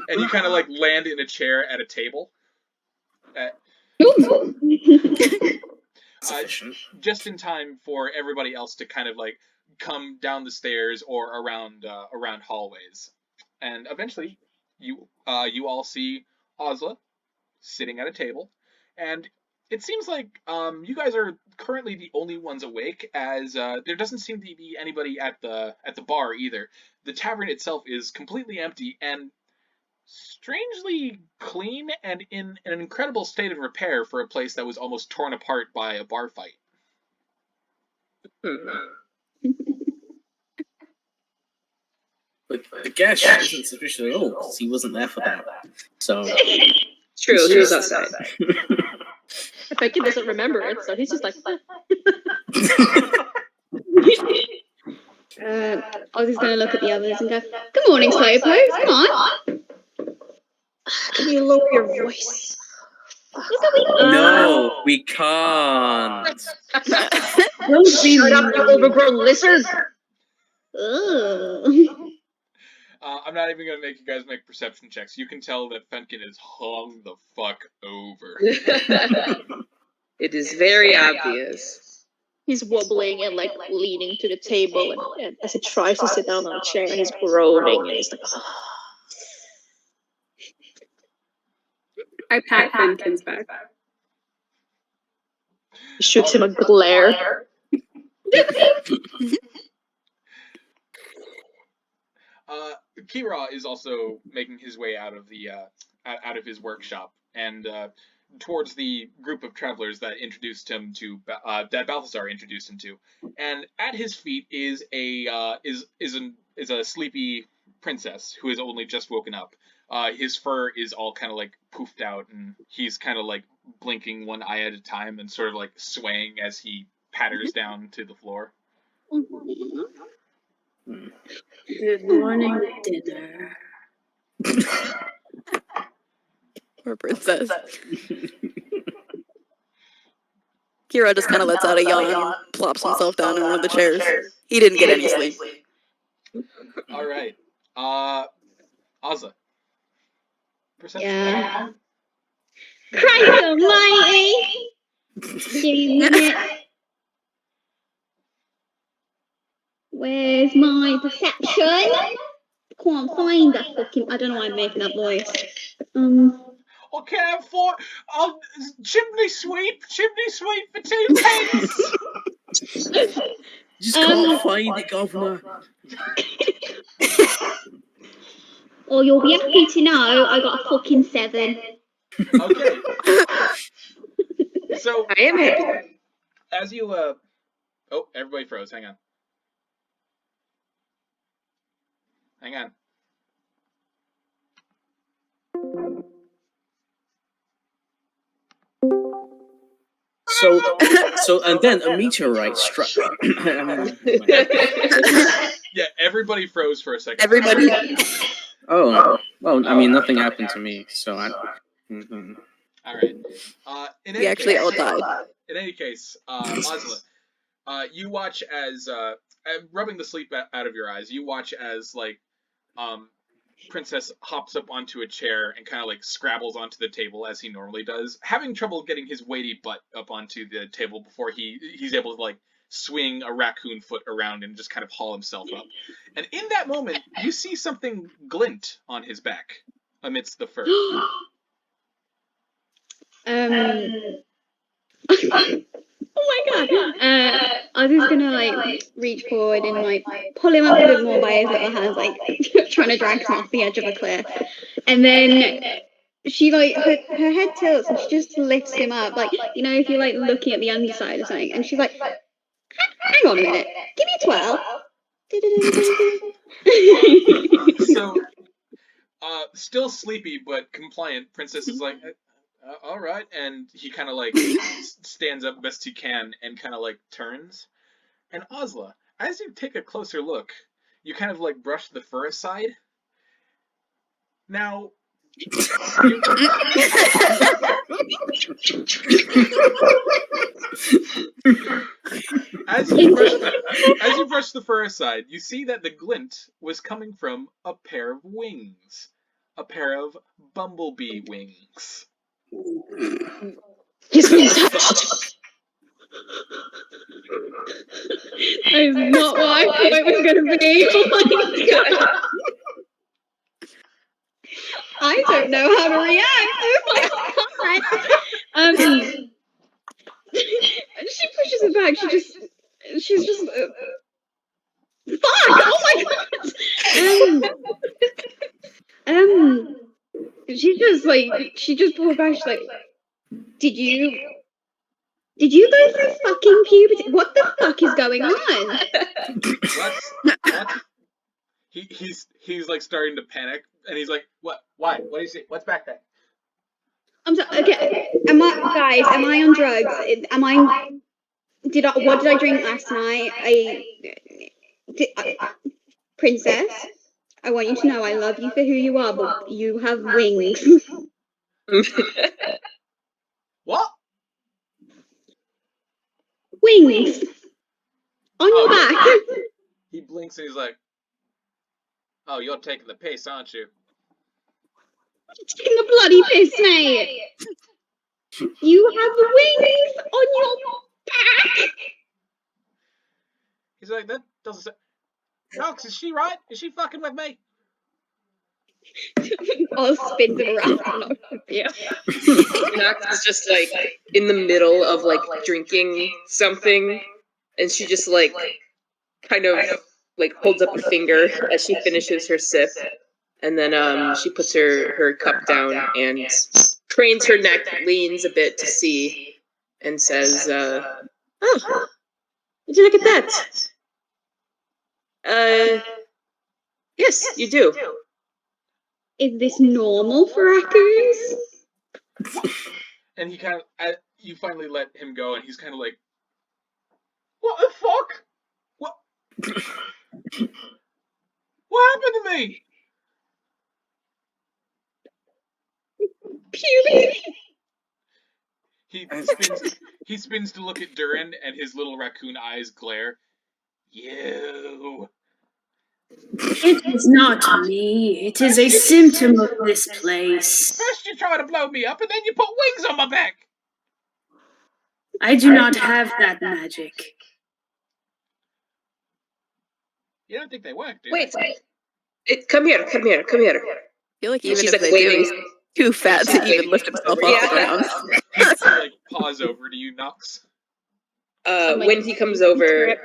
And you kind of like land in a chair at a table. Just in time for everybody else to kind of like come down the stairs or around hallways, and eventually you all see Ozla sitting at a table, and it seems like you guys are currently the only ones awake, as there doesn't seem to be anybody at the bar either. The tavern itself is completely empty and strangely clean and in an incredible state of repair for a place that was almost torn apart by a bar fight. But the Gesh isn't suspicious at all, because he wasn't there for that. So True, he was outside. Fenkin doesn't remember it, so he's just like, Ozzy's gonna look at the others and go, good morning, Slowpoke, come on. can you lower your voice? No, we can't. Don't be Shut up, you overgrown lizard! Ugh. I'm not even gonna make you guys make perception checks. You can tell that Fenkin is hung the fuck over. It is very obvious. He's wobbling and like leaning to the table, and as he tries to sit down on a chair, he's groaning and he's like, I pat Fenkin's back. he shoots him a glare. Kira is also making his way out of the out of his workshop and towards the group of travelers that introduced him to that Balthasar introduced him to, and at his feet is a sleepy princess who has only just woken up. His fur is all kind of like poofed out, and he's kind of like blinking one eye at a time and sort of like swaying as he patters down to the floor. Good morning, dinner. Poor princess. Kira just kind of lets out a yawn, plops himself down in one of the chairs. He didn't get any sleep. All right, Ozla. Perception. Yeah. Christ almighty! Give me a minute. Where's my perception? Can't find that fucking. I don't know why I'm making that voice. Okay, chimney sweep for 2 pence. Just can't find it, Governor. Or you'll be happy to know I got a fucking 7. Okay. So I am happy. as you oh, everybody froze. Hang on. So, and then a meteorite struck. I mean, Yeah, everybody froze for a second. Everybody. oh, well, I mean, nothing happened to me, so I. All right. We actually all died. In any case, Ozla, you watch as rubbing the sleep out of your eyes. You watch as like Princess hops up onto a chair and kind of like scrabbles onto the table as he normally does, having trouble getting his weighty butt up onto the table before he's able to like swing a raccoon foot around and just kind of haul himself up. And in that moment, you see something glint on his back amidst the fur. Oh my god! I was just gonna like reach forward and like pull him up a bit more by his little hands, like trying to drag him off the edge of a cliff. And then she like her head tilts and she just lifts him up, like, you know, if you're like looking at the underside or something. And she's like, "Hang on a minute, give me a 12." So, still sleepy but compliant, Princess is like, all right, and he kind of like stands up best he can and kind of like turns. And Ozla, as you take a closer look, you kind of like brush the fur aside. Now, as you brush the fur aside, you see that the glint was coming from a pair of wings, a pair of bumblebee wings. He's been touched. That is not what I thought it was gonna be. Oh my god! I don't know how to react. Oh my god! She pushes it back. She's just. Fuck! Oh my god! She just pulled back. She's like, Did you go through fucking puberty? What the fuck is going on? What? He's like starting to panic, and he's like, "What? Why? What do you see? What's back there?" I'm sorry. Okay, am I on drugs? What did I drink last night? Princess, I want you to know I love you for who you are, but you have wings. wings on your back. He blinks and he's like, "Oh, you're taking the piss, aren't you?" Taking the bloody piss, mate. You have wings on your back. He's like, "That doesn't say." Nox, is she right? Is she fucking with me? Oz spins it around. Yeah. Nox is just like in the middle of like drinking something, and she just like kind of like holds up a finger as she finishes her sip, and then she puts her cup down and cranes her neck, leans a bit to see, and says, "Oh, would you look at that? Yes, you do." Is this normal for raccoons? And he kind of, you finally let him go, and he's kind of like, "What the fuck? What? What happened to me?" Puberty. He spins to look at Dhuur'in, and his little raccoon eyes glare. You. It is not me. It is a symptom of this place. First you try to blow me up, and then you put wings on my back. I do not have that magic. You don't think they work, do you? Wait, come here. I feel like even She's if like they do, waving. he's too fat to even lift himself off the ground. He like paws over to you, Nox. When he comes over,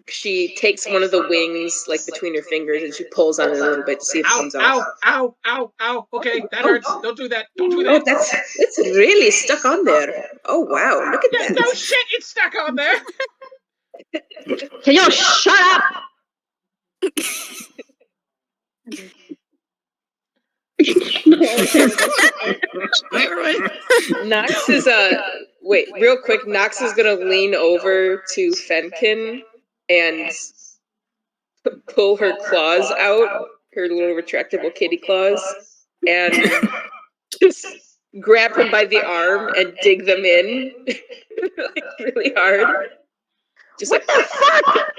she takes one of the wings like between her fingers and she pulls on it a little bit to see if it comes off. Ow. Okay, that hurts. Don't do that. Oh, it's really stuck on there. Oh wow, look at that. No shit, it's stuck on there. Can you shut up? Nox is wait, real quick, Nox is gonna lean over to Fenkin and pull her claws out, her little retractable kitty claws, and just grab him by the arm and dig them in like really hard. Just What like, the fuck?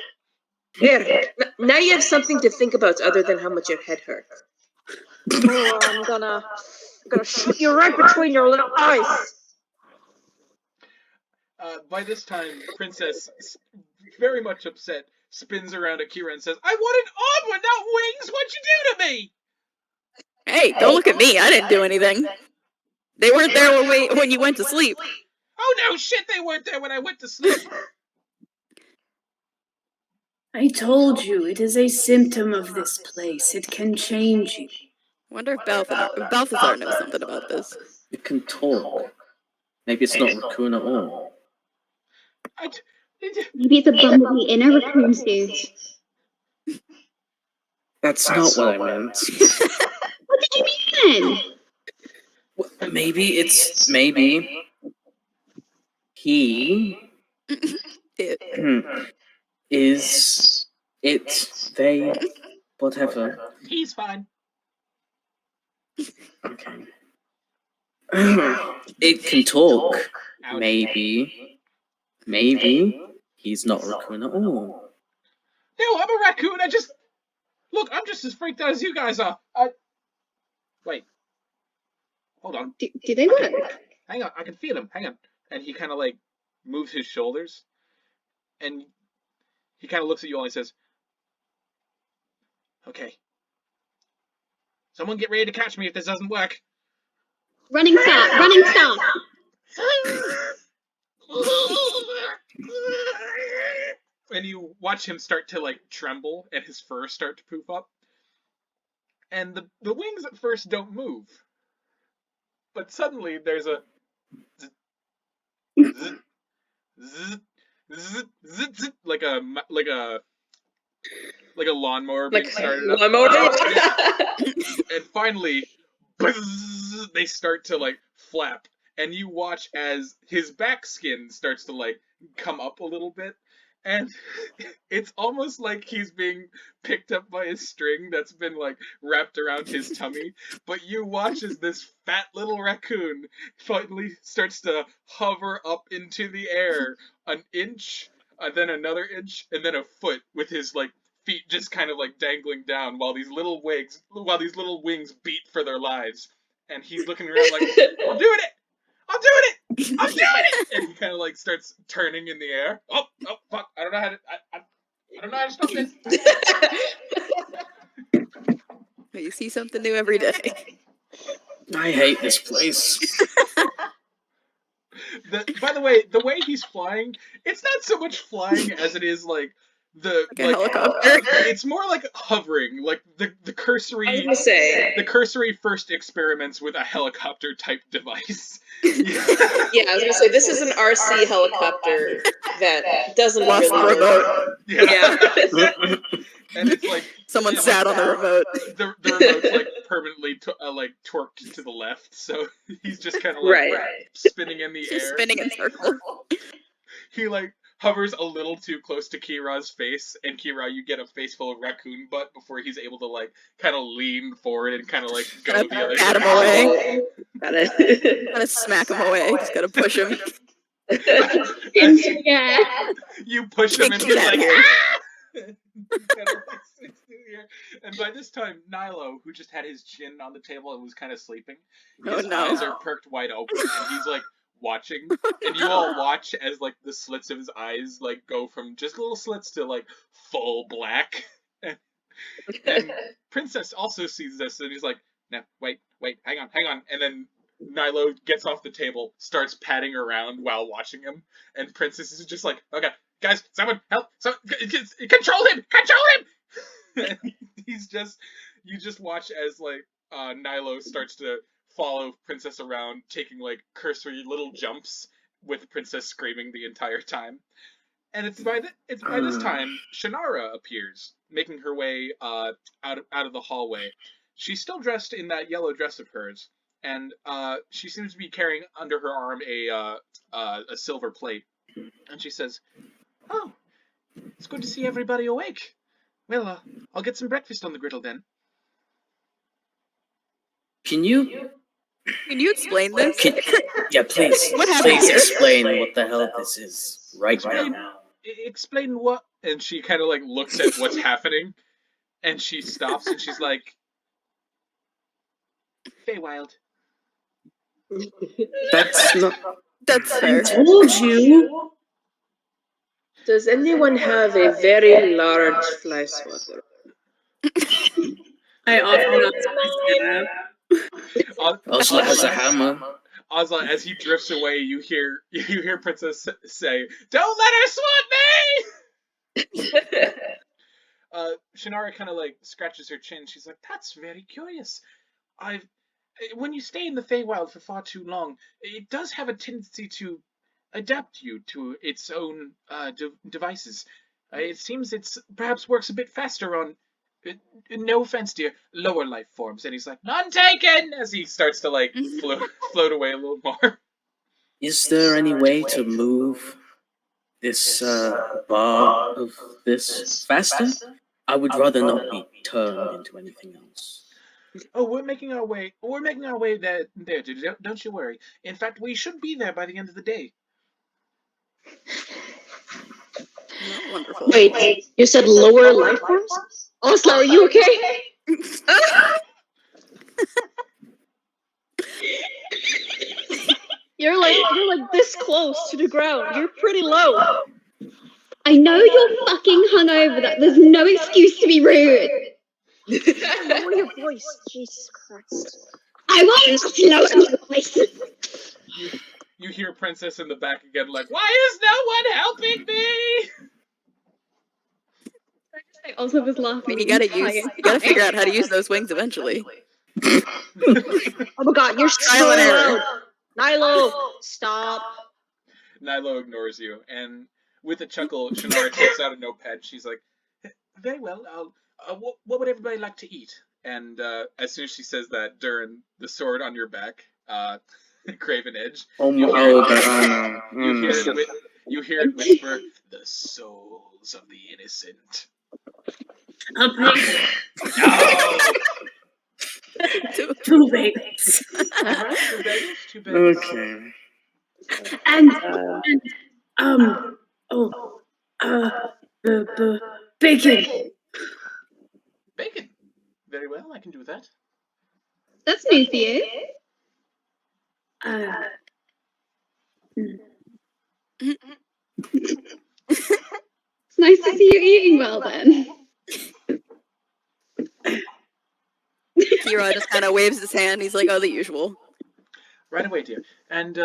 there. Now you have something to think about other than how much your head hurts. Oh, I'm gonna shoot you right between your little eyes. By this time, Princess, very much upset, spins around at Kira and says, "I want an arm without wings! What'd you do to me?" Hey, don't look at me. I didn't do anything. They weren't there when you went to sleep. Oh no, shit, they weren't there when I went to sleep. I told you, it is a symptom of this place. It can change you. Wonder if Balthasar knows something about this. It can talk. Maybe it's not raccoon at all. Maybe it's a bumblebee in a raccoon suit. That's not what I meant. What did you mean then? Well, maybe he is it, they, whatever. He's fine. Okay. It can talk. Ouch. Maybe he's not a raccoon at all. No, I'm a raccoon. Look, I'm just as freaked out as you guys are. Wait. Hold on. Do they work? Hang on, I can feel him. Hang on. And he kind of like moves his shoulders, and he kind of looks at you all and he says, "Okay. Someone get ready to catch me if this doesn't work." Running start. And you watch him start to like tremble and his fur start to poof up. And the wings at first don't move. But suddenly there's a zzz, zzz, zzz, zzz, zzz, like a lawnmower being started up. Lawnmower? And finally buzz, they start to like flap, and you watch as his back skin starts to like come up a little bit, and it's almost like he's being picked up by a string that's been like wrapped around his tummy. But you watch as this fat little raccoon finally starts to hover up into the air an inch, then another inch, and then a foot with his like feet just kind of like dangling down while these little wings beat for their lives. And he's looking around like, I'm doing it! I'm doing it! I'm doing it! And he kind of like starts turning in the air. Oh fuck! I don't know how to. I don't know how to stop this. You see something new every day. I hate this place. By the way, the way he's flying, it's not so much flying as it is like a helicopter. It's more like hovering, like the cursory. I was gonna say the cursory first experiments with a helicopter type device. Yeah, I was gonna say this is an RC helicopter that doesn't Lost really the work. remote. Yeah. And it's like Someone sat on the remote. The remote's like permanently like torqued to the left, so he's just kind of like spinning in the Just air. spinning in circles. He like hovers a little too close to Kira's face, and Kira, you get a face full of raccoon butt before he's able to like kind of lean forward and kind of like go Gotta the other pat him direction. away. Gotta Smack him away. Just gotta push him. Yeah. You push him and Get he's out like, of here. And by this time, Nilo, who just had his chin on the table and was kind of sleeping, Oh, his no. eyes are perked wide open, and he's like watching, and you all watch as like the slits of his eyes like go from just little slits to like full black. And Princess also sees this, and he's like, "No, wait, hang on," and then Nilo gets off the table, starts patting around while watching him, and Princess is just like, "Okay, guys, someone help! Control him! Control him!" And you just watch as like Nilo starts to follow Princess around, taking like cursory little jumps with Princess screaming the entire time. And it's by this time Shannara appears, making her way out of the hallway. She's still dressed in that yellow dress of hers, and she seems to be carrying under her arm a silver plate. And she says, "Oh, it's good to see everybody awake. Well, I'll get some breakfast on the griddle then." Can you explain this? Yeah, please. What happened Please here? explain what the hell this is right now. Explain what? And she kind of like looks at what's happening, and she stops and she's like, "Feywild." That's not. That's her. told you. Does anyone have a very large fly swatter? I often Ozla has a hammer. Ozla, as he drifts away, you hear Princess say, "Don't let her swat me!" Shannara kind of like scratches her chin. She's like, "That's very curious. When you stay in the Feywild for far too long, it does have a tendency to adapt you to its own devices. It seems it's perhaps works a bit faster on, no offense, dear, lower life forms." And he's like, "None taken!" as he starts to like float away a little more. Is there any way to move this bar of this faster? I would rather not be turned into anything else. "Oh, we're making our way. We're making our way there, dude. Don't you worry. In fact, we should be there by the end of the day." Wonderful. Wait, you said lower life forms? Ozla, are you okay? You're like this close to the ground. You're pretty low. I know you're fucking hungover. There's no excuse to be rude. Lower your voice, Jesus Christ. I won't lower my voice. You hear Princess in the back again, like, "Why is no one helping me?" Also was laughing. I mean, you gotta figure out how to use those wings eventually. Oh my god, you're so Trial and error. loud. Nilo, stop. Nilo ignores you, and with a chuckle, Shannara takes out a notepad. She's like, "Very well. What would everybody like to eat?" And as soon as she says that, Dhuur'in, the sword on your back, craven edge. Oh You my hear, god. you hear it whisper, the souls of the innocent. I'll pay No! two bagels. Alright, 2 bagels, 2 bagels. Okay. And bacon. Bacon. Very well, I can do that. That's new for you. It's nice to see you eating well then. Kira just kind of waves his hand. He's like, oh, the usual. Right away, dear. And,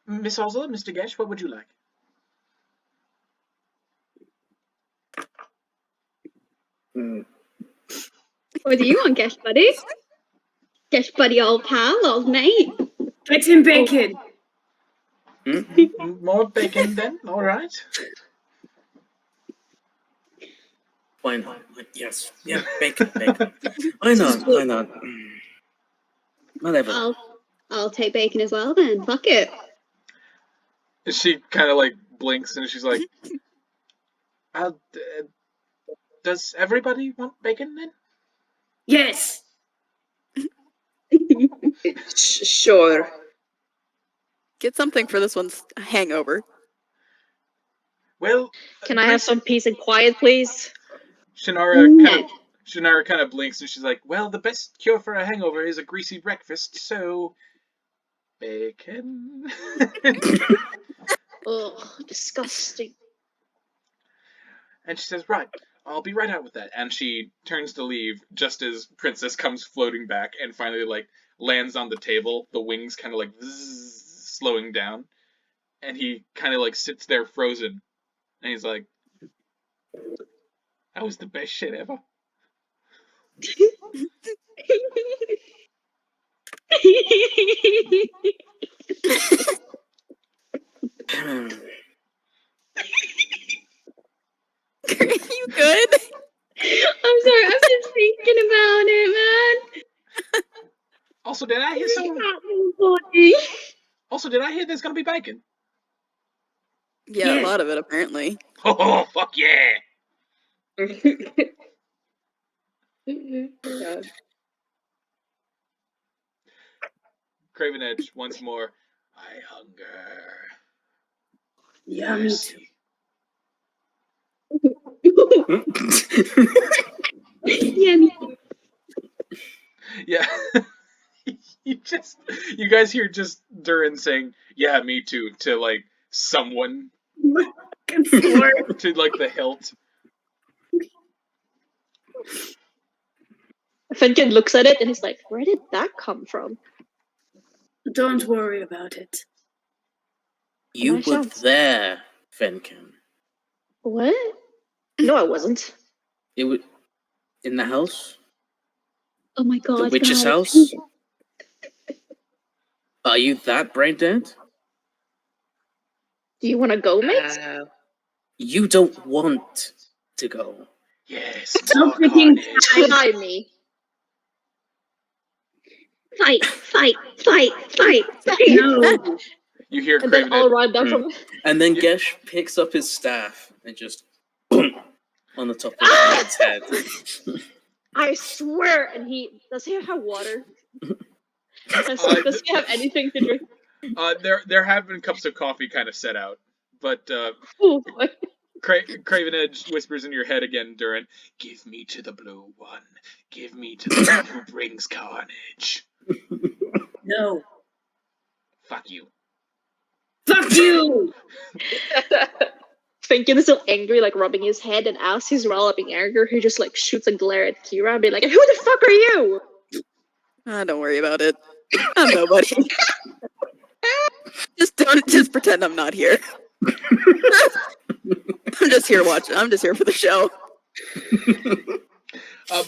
Miss Ozla, Mr. Gesh, what would you like? What do you want, Gesh buddy? Gesh buddy, old pal, old mate. Get him bacon. More bacon then, alright. Why not? Yes. Yeah, bacon. Why not? Whatever. I'll take bacon as well then. Fuck it. She kind of like blinks and she's like, does everybody want bacon then? Yes. Sure. Get something for this one's hangover. Well, Can I have some peace and quiet, please? Shannara kind of blinks and she's like, well, the best cure for a hangover is a greasy breakfast, so bacon. Ugh, disgusting. And she says, right, I'll be right out with that. And she turns to leave just as Princess comes floating back and finally like lands on the table, the wings kind of like zzz, slowing down. And he kind of like sits there frozen. And he's like, that was the best shit ever. Are you good? I'm sorry, I'm just thinking about it, man. Also, did I hear some? Body. Also, did I hear there's gonna be bacon? Yeah, a lot of it apparently. Oh, fuck yeah! God. Craven Edge once more. I hunger. Yeah, me too. Yeah, me too. Yeah. You guys hear just Dhuur'in saying, yeah, me too, to like someone. To like the hilt. Fenkin looks at it and he's like, where did that come from? Don't worry about it. You Nice were shots. there, Fenkin. What? No, I wasn't. It was in the house? Oh my god. The witch's guys. house? Are you that brain dead? Do you want to go, mate? You don't want to go. Yes, Stop more picking carnage. Try me. Fight. No. You hear And Craven then I'll Edge. ride down from... And then Gesh picks up his staff and just boom on the top of his head. I swear! And does he have water? Does he have anything to drink? There have been cups of coffee kind of set out, but Ooh, Craven Edge whispers in your head again, Dhuur'in, give me to the blue one. Give me to the one who brings carnage. No. Fuck you. Fuck you! Fenkin is so angry, like rubbing his head, and as he's rolling anger, he just like shoots a glare at Kira and be like, who the fuck are you? Don't worry about it. I'm nobody. Just pretend I'm not here. I'm just here watching. I'm just here for the show.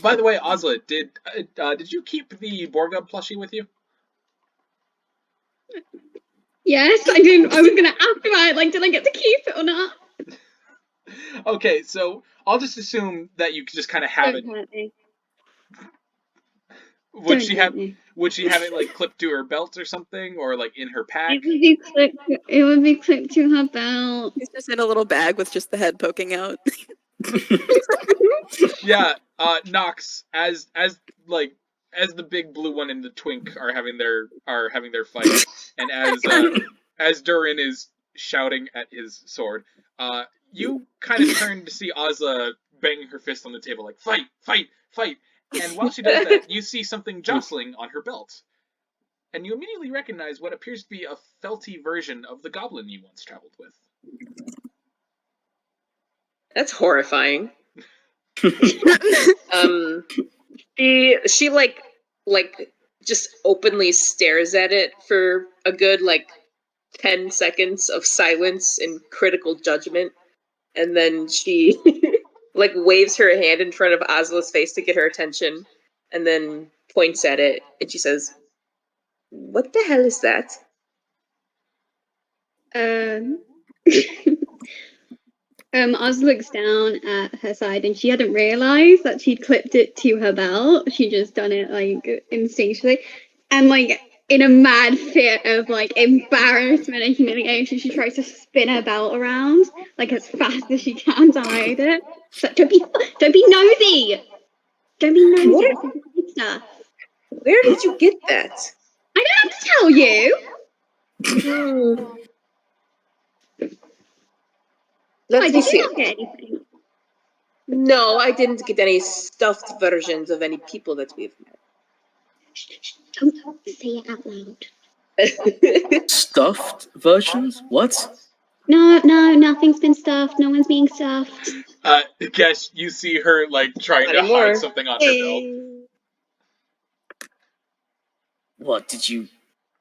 By the way, Ozla, did you keep the Borgub plushie with you? Yes, I didn't. I was gonna ask about it. Like, did I get to keep it or not? Okay, so I'll just assume that you just kind of have it. Don't hurt me. Would Don't she tempt have? me. Would she have it like clipped to her belt or something, or like in her pack? It would be clipped. It would be clipped to her belt. He's just in a little bag with just the head poking out. Yeah, Nox, as the big blue one and the twink are having their fight, and as Dhuur'in is shouting at his sword, you kind of turn to see Ozla banging her fist on the table like fight, fight, fight, and while she does that, you see something jostling on her belt, and you immediately recognize what appears to be a felty version of the goblin you once traveled with. That's horrifying. She like just openly stares at it for a good 10 seconds of silence and critical judgment, and then she waves her hand in front of Ozla's face to get her attention, and then points at it, and she says, "What the hell is that?" Oz looks down at her side and she hadn't realised that she'd clipped it to her belt. She'd just done it instinctually. And in a mad fit of embarrassment and humiliation, she tries to spin her belt around as fast as she can to hide it. So don't be nosy! Don't be nosy, this is good stuff. Where did you get that? I don't have to tell you! Let me Did see you it. not get anything? No, I didn't get any stuffed versions of any people that we've met. Don't say it out loud. Stuffed versions? What? No, nothing's been stuffed. No one's being stuffed. Gesh, you see her trying to hide something on her belt. What, did you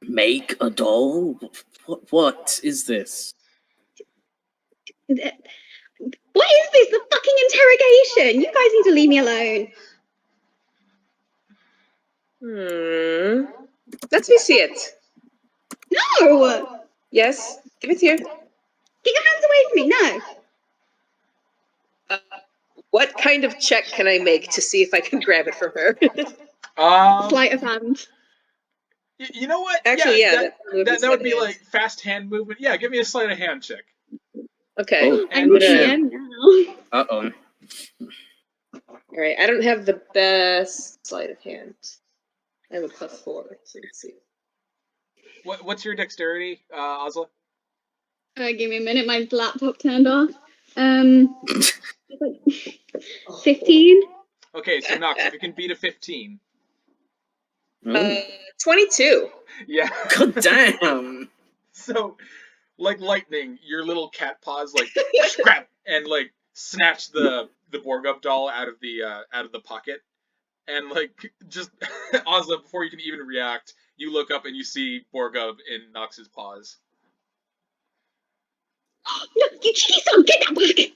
make a doll? What is this? What is this? The fucking interrogation! You guys need to leave me alone. Let me see it. No! Yes, give it here. Get your hands away from me, no! What kind of check can I make to see if I can grab it from her? Sleight of hand. You know what? Actually, that would be fast hand movement. Yeah, give me a sleight of hand check. Okay. Oh. I'm GM now. Uh-oh. Alright, I don't have the best sleight of hand. I have a +4, so let's see. What's your dexterity, Ozla? Give me a minute, my laptop turned off. 15? Okay, so Nox, if you can beat a 15. 22. Yeah. God damn. So, like lightning, your little cat paws scrap and snatch the Borgub doll out of the pocket, and just Ozla, before you can even react, you look up and you see Borgub in Nox's paws. No, you cheeky son, get that back!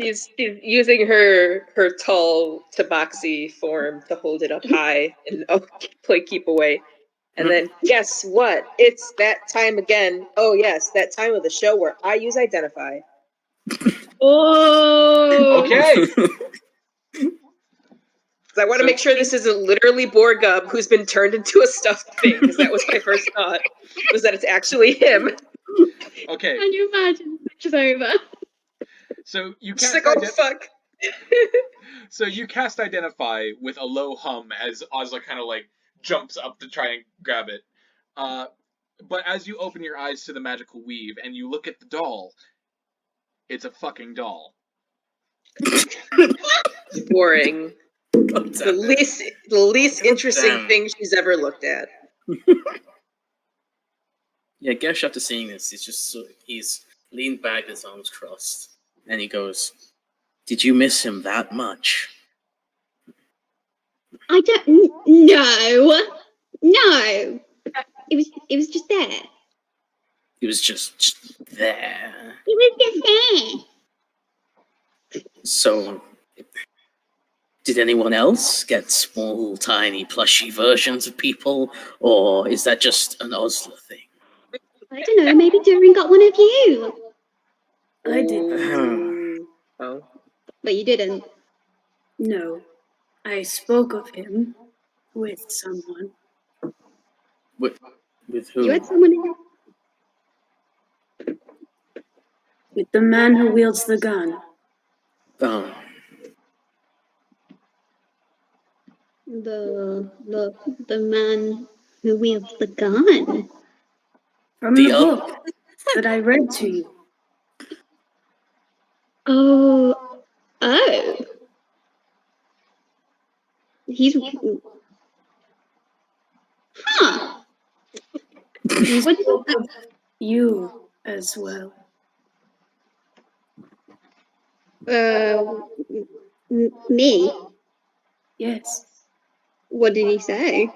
She's using her tall tabaxi form to hold it up high and keep away. And then, guess what? It's that time again. Oh, yes, that time of the show where I use Identify. Oh! Okay! I want to make sure this isn't literally Borgub who's been turned into a stuffed thing, because that was my first thought, was that it's actually him. Okay. Can you imagine? It's over. So you She's cast fuck. So you cast Identify with a low hum as Ozla kind of jumps up to try and grab it. But as you open your eyes to the magical weave and you look at the doll, it's a fucking doll. Boring. The least interesting thing she's ever looked at. Yeah, Gesh, after seeing this, he's leaned back, his arms crossed, and he goes, "Did you miss him that much?" I don't. No. It was just there. It was just there. It was just there. So, did anyone else get small, tiny, plushy versions of people, or is that just an Ozla thing? I don't know. Maybe Dhuur'in got one of you. I did. Oh. But you didn't. No. I spoke of him, with someone. With who? You had someone in your... With the man who wields the gun. Oh, The man who wields the gun. From The the other- book that I read to you. Oh. He's... Huh. He What spoke of you as well. Me? Yes. What did he say?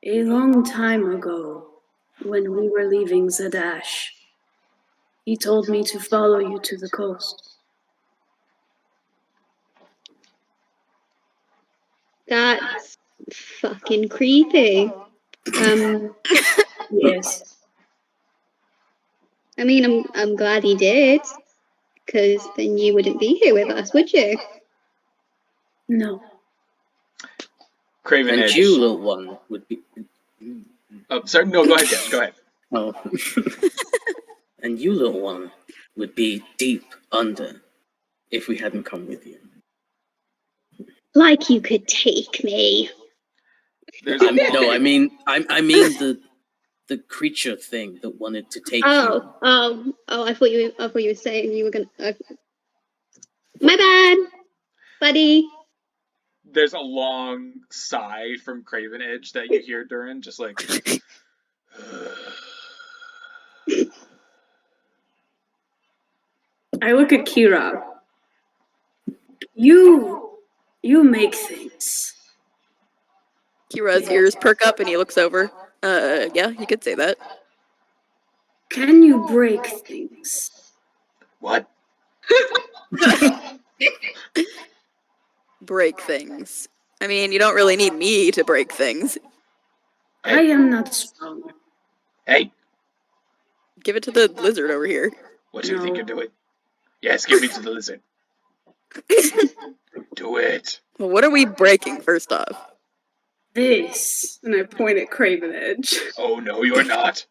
A long time ago, when we were leaving Zadash, he told me to follow you to the coast. That's fucking creepy. Yes. I mean, I'm glad he did, because then you wouldn't be here with us, would you? No. Craven and Edge. you, little one, would be. Oh, sorry. No, go ahead, Gesh. Go ahead. Oh. And you, little one, would be deep under if we hadn't come with you. Like you could take me. There's a No, I mean the creature thing that wanted to take you. Oh! I thought you were saying you were gonna. My bad, buddy. There's a long sigh from Craven Edge that you hear, Dhuur'in, just like. I look at Kira. You make things. Kira's ears perk up and he looks over. Yeah, you could say that. Can you break things? What? Break things. I mean, you don't really need me to break things. I am not strong. Hey, Give it to the lizard over here. what do you think No. you're doing? Yes, give me to the lizard. Do it. Well, what are we breaking, first off? This. And I point at Craven Edge. Oh no, you're not.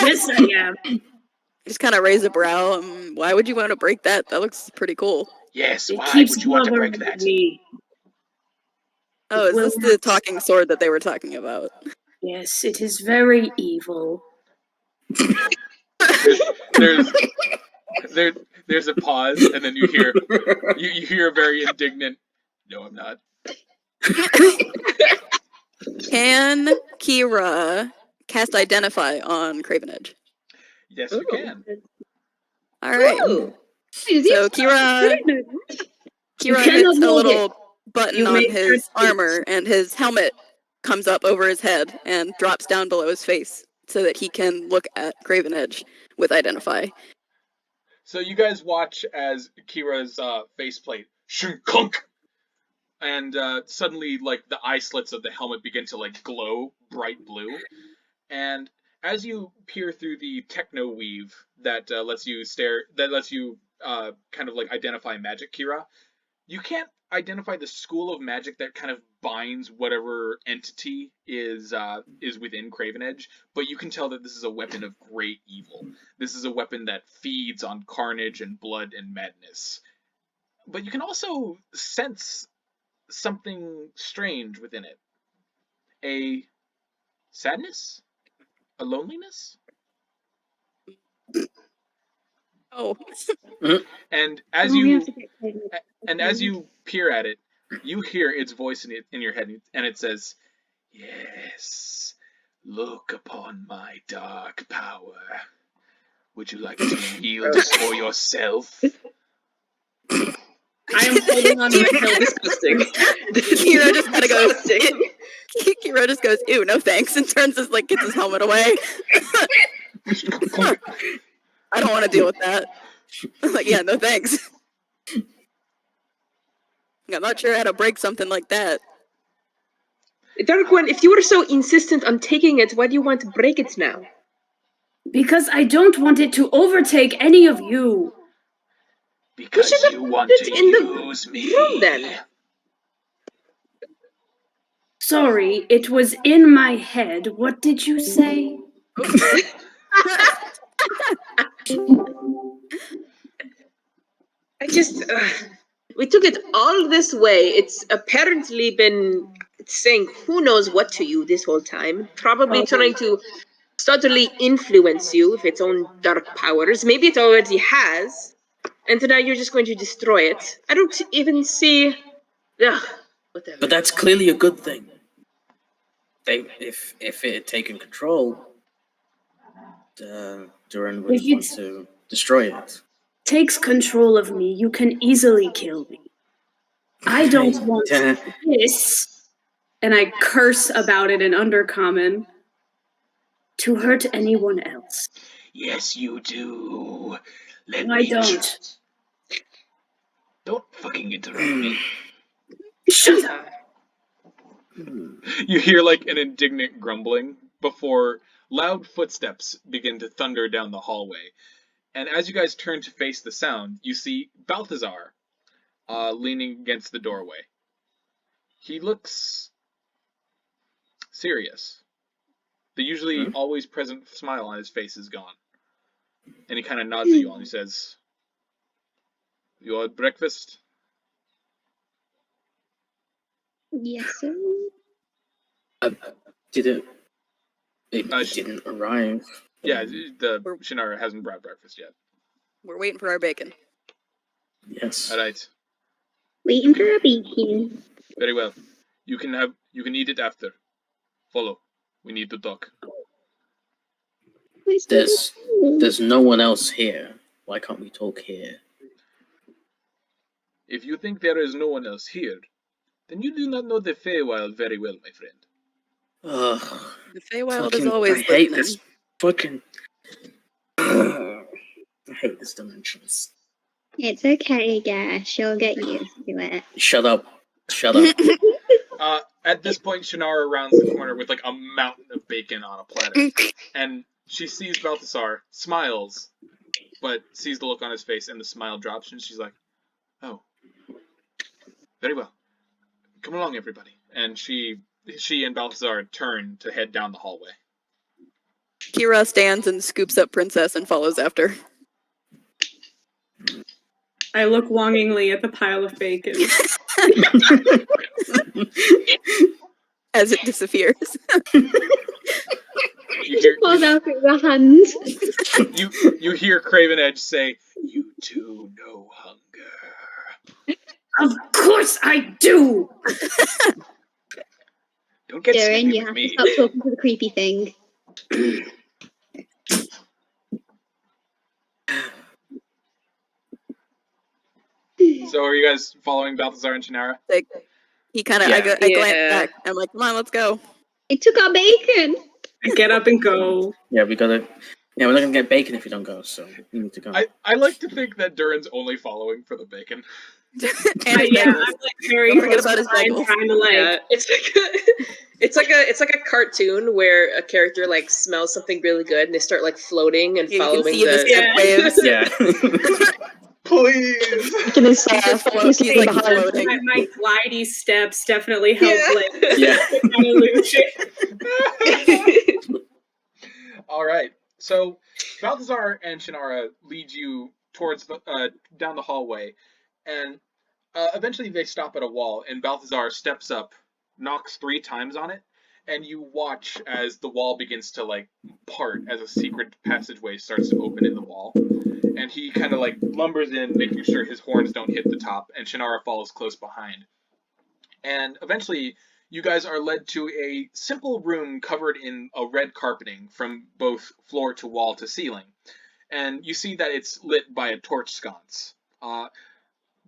Yes, I am. Just kind of raise a brow. Why would you want to break that? That looks pretty cool. Yes, It why keeps would you want to break bothering that? me. Oh, is this the talking sword that they were talking about? Yes, it is very evil. There's a pause, and then you hear a very indignant. No, I'm not. Can Kira cast Identify on Craven Edge? Yes, you can. All right. Ooh. So Kira hits a hold little button You on may his press it. armor, and his helmet comes up over his head and drops down below his face so that he can look at Craven Edge with Identify. So you guys watch as Kira's faceplate shinkunk, and suddenly, like, the eye slits of the helmet begin to like glow bright blue, and as you peer through the techno weave that lets you kind of like identify magic, Kira, you can't identify the school of magic that kind of binds whatever entity is within Craven Edge, but you can tell that this is a weapon of great evil. This is a weapon that feeds on carnage and blood and madness. But you can also sense something strange within it. A sadness? A loneliness? Oh. And as you peer at it, you hear its voice in your head, and it says, "Yes, look upon my dark power. Would you like to wield it for yourself?" I am holding on to my tail disgusting. Kira just kind of goes. Kira just goes, "Ew, no thanks," and gets his helmet away. I don't want to deal with that. I'm like, yeah, no thanks. I'm not sure how to break something like that. Dragonborn, if you were so insistent on taking it, why do you want to break it now? Because I don't want it to overtake any of you. Because should have you want put to it in the use me. room, then. Sorry, it was in my head. What did you say? I just, we took it all this way. It's apparently been saying who knows what to you this whole time. Probably trying to subtly influence you with its own dark powers. Maybe it already has. And now you're just going to destroy it. I don't even see... Ugh, whatever. But that's clearly a good thing. If it had taken control, Dhuur'in wouldn't want to destroy it. Takes control of me, you can easily kill me. I don't want this, and I curse about it in Undercommon, to hurt anyone else. Yes, you do. Let I me don't. Don't fucking interrupt me. Shut up! You hear like an indignant grumbling before loud footsteps begin to thunder down the hallway. And as you guys turn to face the sound, you see Balthasar leaning against the doorway. He looks serious. The usually always present smile on his face is gone. And he kind of nods at you all and he says, "You had breakfast?" Yes, sir. It didn't arrive. Yeah, the Shannara hasn't brought breakfast yet. We're waiting for our bacon. Yes. All right. Waiting for a bacon. Very well. You can eat it after. Follow. We need to talk. There's no one else here. Why can't we talk here? If you think there is no one else here, then you do not know the Feywild very well, my friend. Ugh. The Feywild is always I hate listening. this fucking... I hate this dimensions. It's okay, Gesh. You'll get used to it. Shut up. Shut up. At this point, Shannara rounds the corner with like a mountain of bacon on a platter. And she sees Balthasar, smiles, but sees the look on his face and the smile drops and she's like, "Oh, very well. Come along, everybody." And she and Balthasar turn to head down the hallway. Kira stands and scoops up Princess and follows after. I look longingly at the pile of bacon. As it disappears. Pulls out through the hands. You hear Craven Edge say, "You too know hunger." Of course I do! Don't get Dhuur'in, snippy you with have me. to stop talking to the creepy thing. So are you guys following Balthasar and Shannara? Like, he kind of, I glance back. I'm like, come on, let's go. It took our bacon! Get up and go. Yeah, we're not gonna get bacon if we don't go, so we need to go. I like to think that Dhuur'in's only following for the bacon. And his Yeah, bagels. I'm like very Don't forget about his bagels. trying to like. Yeah, it's like a cartoon where a character like smells something really good and they start like floating and You can following see the the scent waves. Yeah. Please! You can He's like behind. floating. My glidey steps definitely help like Yeah. the illusion. All right. So Balthasar and Shannara lead you towards the down the hallway, and eventually they stop at a wall. And Balthasar steps up, knocks 3 times on it, and you watch as the wall begins to like part as a secret passageway starts to open in the wall. And he kind of like lumbers in, making sure his horns don't hit the top, and Shannara follows close behind. And eventually, you guys are led to a simple room covered in a red carpeting from both floor to wall to ceiling. And you see that it's lit by a torch sconce.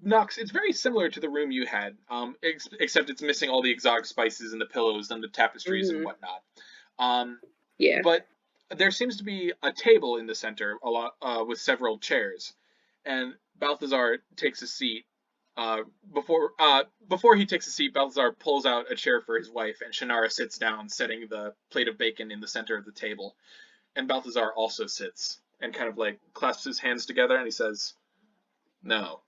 Nox, it's very similar to the room you had, except it's missing all the exotic spices and the pillows and the tapestries and whatnot. Yeah. But there seems to be a table in the center, with several chairs, and Balthasar takes a seat. Before he takes a seat, Balthasar pulls out a chair for his wife, and Shannara sits down, setting the plate of bacon in the center of the table. And Balthasar also sits and kind of like clasps his hands together, and he says, "Now,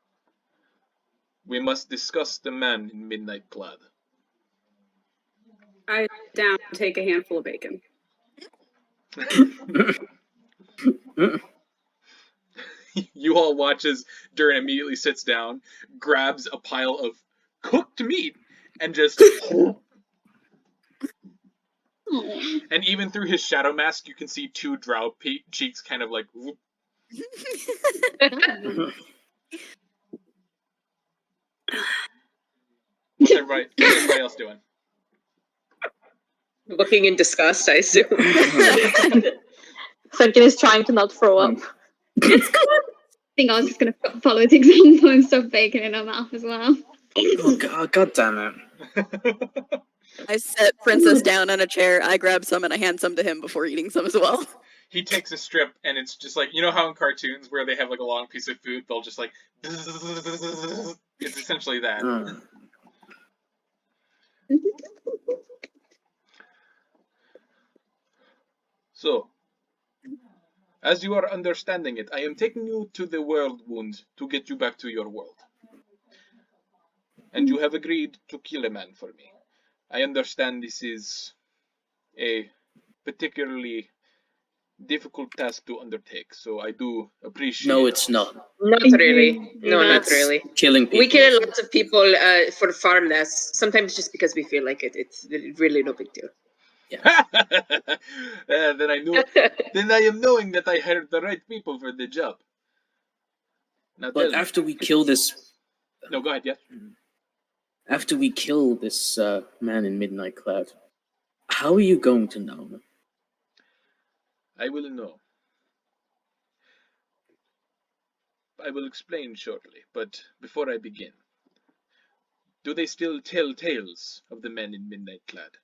we must discuss the man in midnight clad." down and take a handful of bacon. You all watch as Dhuur'in immediately sits down, grabs a pile of cooked meat, and just... And even through his shadow mask, you can see two Drow cheeks kind of like... Whoop. What's everybody else doing? Looking in disgust, I assume. Fenkin is trying to not throw up. I think I was just gonna follow his example and stuff bacon in her mouth as well. Oh god damn it. I set Princess down on a chair, I grab some and I hand some to him before eating some as well. He takes a strip, and it's just like, you know how in cartoons where they have like a long piece of food, they'll just like... It's essentially that. So, as you are understanding it, I am taking you to the world wound to get you back to your world. And you have agreed to kill a man for me. I understand this is a particularly difficult task to undertake, so I do appreciate... No, it's not. Not really. No, not It's really. killing people. We kill lots of people for far less. Sometimes just because we feel like it. It's really no big deal. Then I am knowing that I hired the right people for the job. Now But after we kill this... No, go ahead, yeah. After we kill this man in Midnight Cloud, how are you going to know? I will know. I will explain shortly, but before I begin, do they still tell tales of the man in Midnight Clad?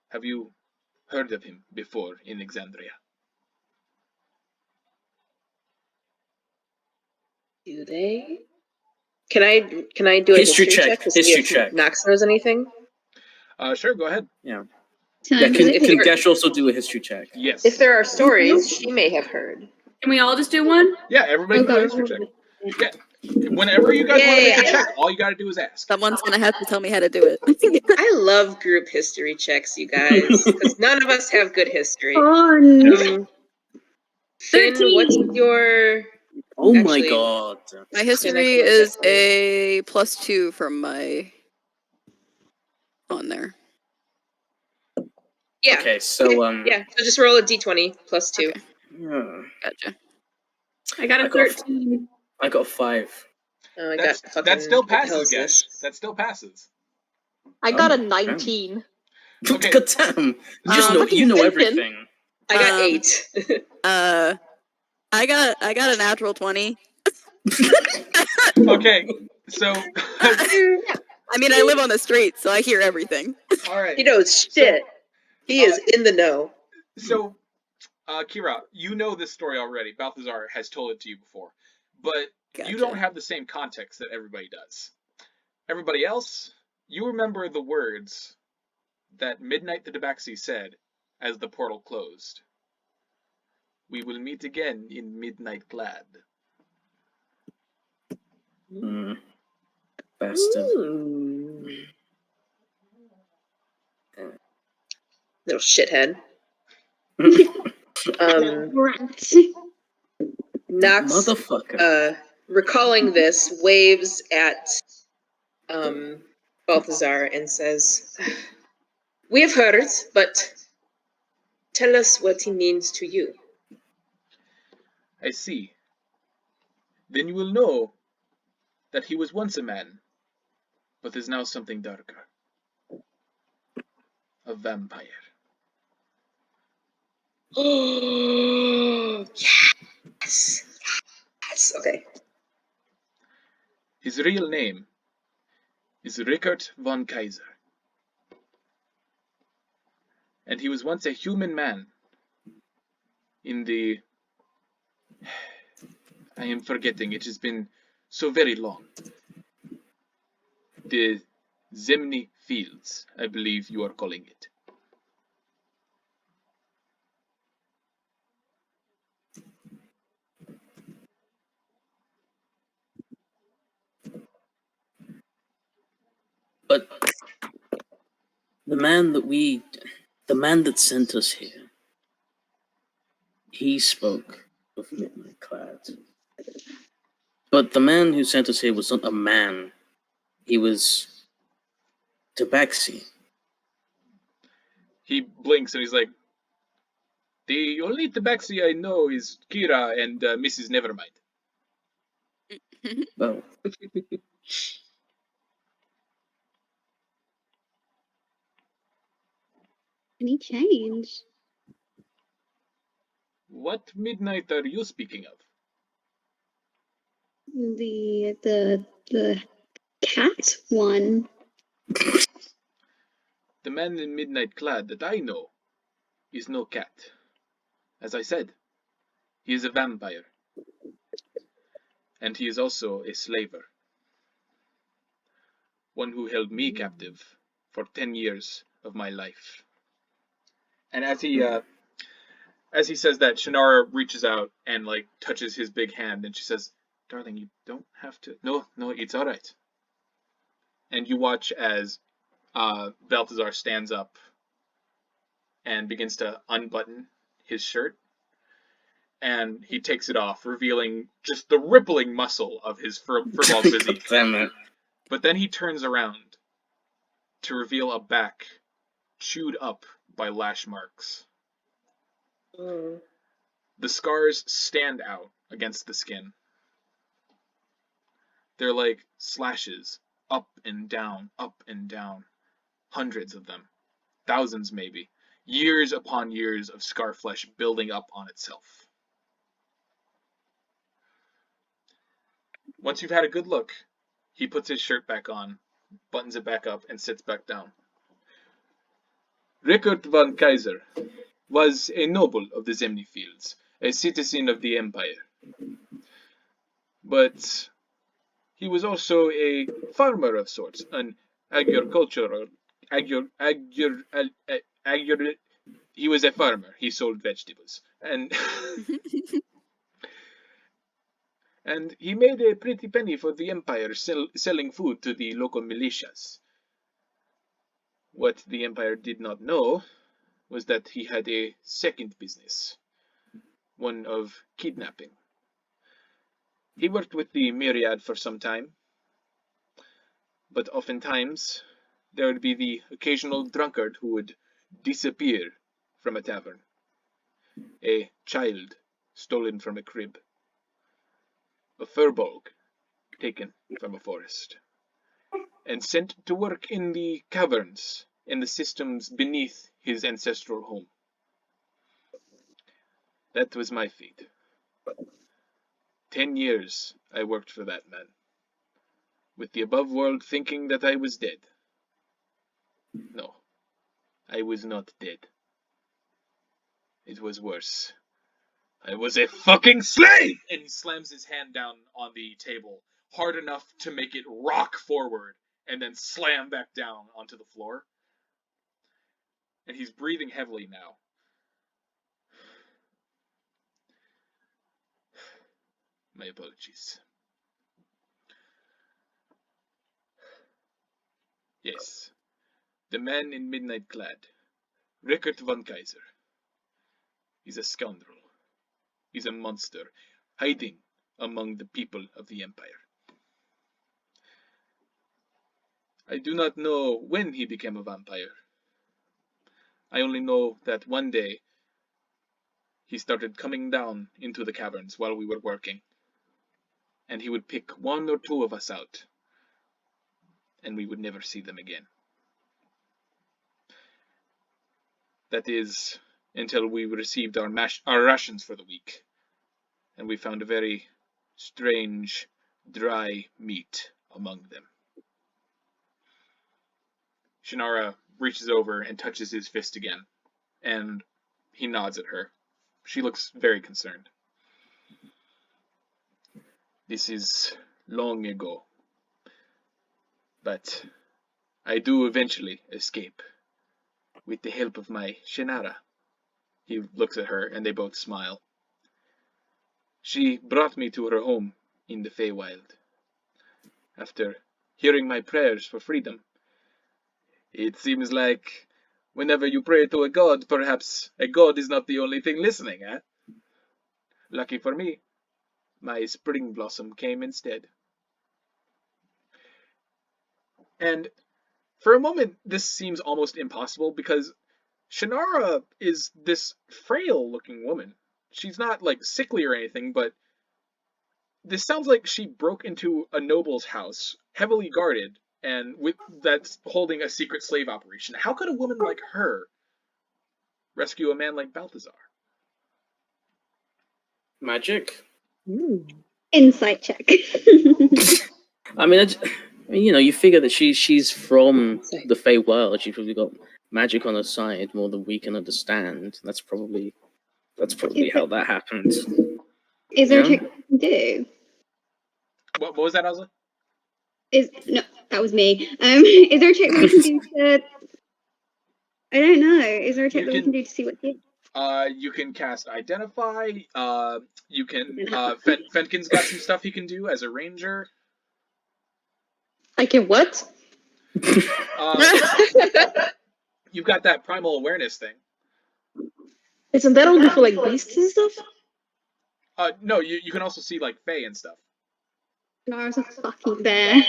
Have you heard of him before in Exandria? Do they? Can I do a history check to see if Nox knows anything? Sure, go ahead. Yeah. Can Gesh also do a history check? Yes. If there are stories she may have heard. Can we all just do one? Yeah, everybody do a history check. Yeah. Whenever you guys want to make a check, all you gotta do is ask. Someone's gonna have to tell me how to do it. I love group history checks, you guys, because none of us have good history. Fun. Finn, what's your... Oh my god. My history is a +2 from my... on there. Yeah. Okay, so yeah, so just roll a d20 +2. Okay. Yeah. Gotcha. I got a 13. I got 5. Oh, I That still passes, Gesh. That still passes. I got a 19. Okay. God damn. You know everything. I got 8. I got a natural 20. Okay, so... I mean, I live on the street, so I hear everything. Alright. He knows shit. He is in the know. So, Kira, you know this story already. Balthasar has told it to you before. But you don't have the same context that everybody does. Everybody else, you remember the words that Midnight the Tabaxi said as the portal closed. We will meet again in Midnight Glad. Bastard. Little shithead. Nox, motherfucker. Recalling this, waves at Balthasar and says, "We have heard, but tell us what he means to you." I see. Then you will know that he was once a man, but is now something darker. A vampire. Oh, yes. Yes. Okay. His real name is Rickert von Kaiser. And he was once a human man in the... I am forgetting, it has been so very long. The Zemni Fields, I believe you are calling it. But The man that sent us here, he spoke of Midnight Clad. But the man who sent us here was not a man. He was Tabaxi. He blinks and he's like, the only Tabaxi I know is Kira and Mrs. Nevermind. Well, Any change? What midnight are you speaking of? The cat one. The man in midnight clad that I know is no cat. As I said, he is a vampire. And he is also a slaver. One who held me captive for 10 years of my life. And as he says that, Shannara reaches out and like touches his big hand, and she says, "Darling, you don't have to. No, it's all right." And you watch as Balthasar stands up and begins to unbutton his shirt, and he takes it off, revealing just the rippling muscle of his furball physique. damn it. But then he turns around to reveal a back chewed up by lash marks. Oh. The scars stand out against the skin. They're like slashes, up and down, hundreds of them, thousands maybe, years upon years of scar flesh building up on itself. Once you've had a good look, he puts his shirt back on, buttons it back up, and sits back down. Rickert von Kaiser was a noble of the Zemni Fields, a citizen of the Empire. But he was also a farmer of sorts, an agricultural. He was a farmer. He sold vegetables, and and he made a pretty penny for the Empire selling food to the local militias. What the Empire did not know was that he had a second business, one of kidnapping. He worked with the Myriad for some time, but oftentimes there would be the occasional drunkard who would disappear from a tavern, a child stolen from a crib, a furbolg taken from a forest, and sent to work in the caverns in the systems beneath his ancestral home. That was my fate. 10 years I worked for that man, with the above world thinking that I was dead. No, I was not dead. It was worse. I was a fucking slave! And he slams his hand down on the table, hard enough to make it rock forward, and then slam back down onto the floor. And he's breathing heavily now. My apologies. Yes, the man in midnight clad, Rickert von Kaiser. He's a scoundrel. He's a monster, hiding among the people of the Empire. I do not know when he became a vampire. I only know that one day he started coming down into the caverns while we were working, and he would pick one or two of us out, and we would never see them again. That is, until we received our rations for the week, and we found a very strange, dry meat among them. Shannara reaches over and touches his fist again, and he nods at her. She looks very concerned. This is long ago, but I do eventually escape with the help of my Shannara. He looks at her, and they both smile. She brought me to her home in the Feywild. After hearing my prayers for freedom, It seems like whenever you pray to a god, perhaps a god is not the only thing listening, eh? Lucky for me, my spring blossom came instead. And for a moment, this seems almost impossible because Shannara is this frail-looking woman. She's not, like, sickly or anything, but this sounds like she broke into a noble's house, heavily guarded, and that's holding a secret slave operation. How could a woman like her rescue a man like Balthasar? Magic. Insight check. I mean, you figure that she's from the Feywild. She's probably got magic on her side more than we can understand. That's probably how that happened. Is there a check we can do? What was that, Ozla? No, that was me. Is there a check that we can do to... I don't know. Is there a check that we can do to see what it is? You can cast Identify. You can. Fenkin's got some stuff he can do as a ranger. I can what? You've got that primal awareness thing. Isn't that only for like beasts and stuff? No, you can also see like Fey and stuff. Nara's a fucking bear.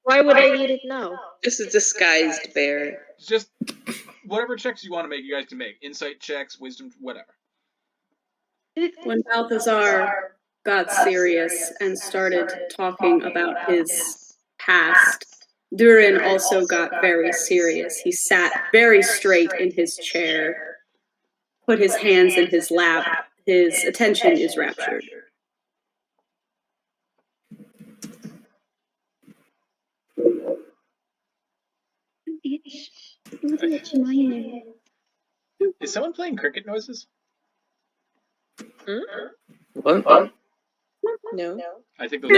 Why would I need it now? Just a disguised bear. Just whatever checks you want to make, you guys can make. Insight checks, wisdom, whatever. When Balthasar got serious and started talking about his past, Dhuur'in also got very serious. He sat very straight in his chair, put his hands in his lap. His attention is raptured. Is someone playing cricket noises? What? No. I think those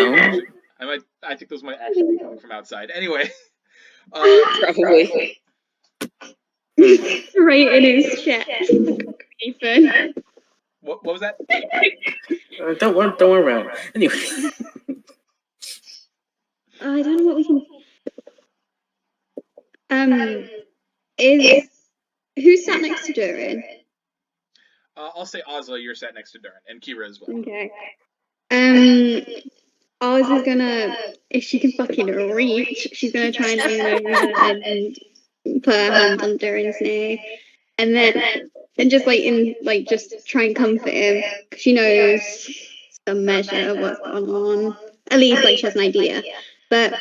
I think those might actually be coming from outside. Anyway, Probably. Right in his chest. Ethan. what was that? Don't worry about it. Anyway. I don't know what we can. Who's sat next to Dhuur'in? I'll say Ozla, you're sat next to Dhuur'in, and Kira as well. Okay. Oz is gonna, if she can fucking reach, she's gonna try and lean over and put her hand on Dhuur'in's neck, and just try and comfort him. She knows some measure of what's going on. At least like she has an idea. But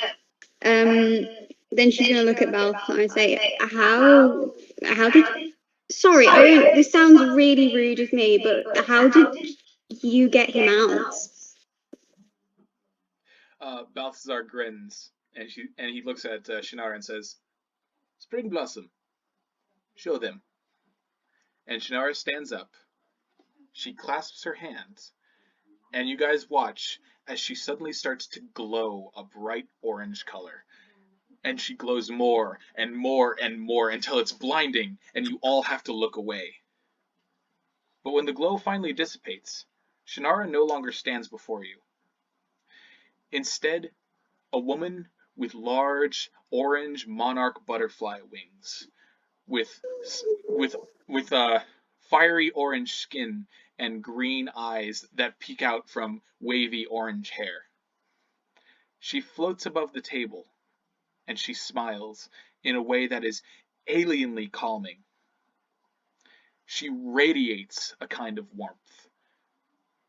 then she's gonna look at Balthasar and say, how did? Sorry, this sounds really rude of me, but how did you get him out? Balthasar grins, and he looks at Shannara and says, "Spring Blossom, show them." And Shannara stands up. She clasps her hands, and you guys watch as she suddenly starts to glow a bright orange color. And she glows more and more and more until it's blinding, and you all have to look away. But when the glow finally dissipates, Shannara no longer stands before you. Instead, a woman with large orange monarch butterfly wings, with fiery orange skin and green eyes that peek out from wavy orange hair. She floats above the table, and she smiles in a way that is alienly calming. She radiates a kind of warmth.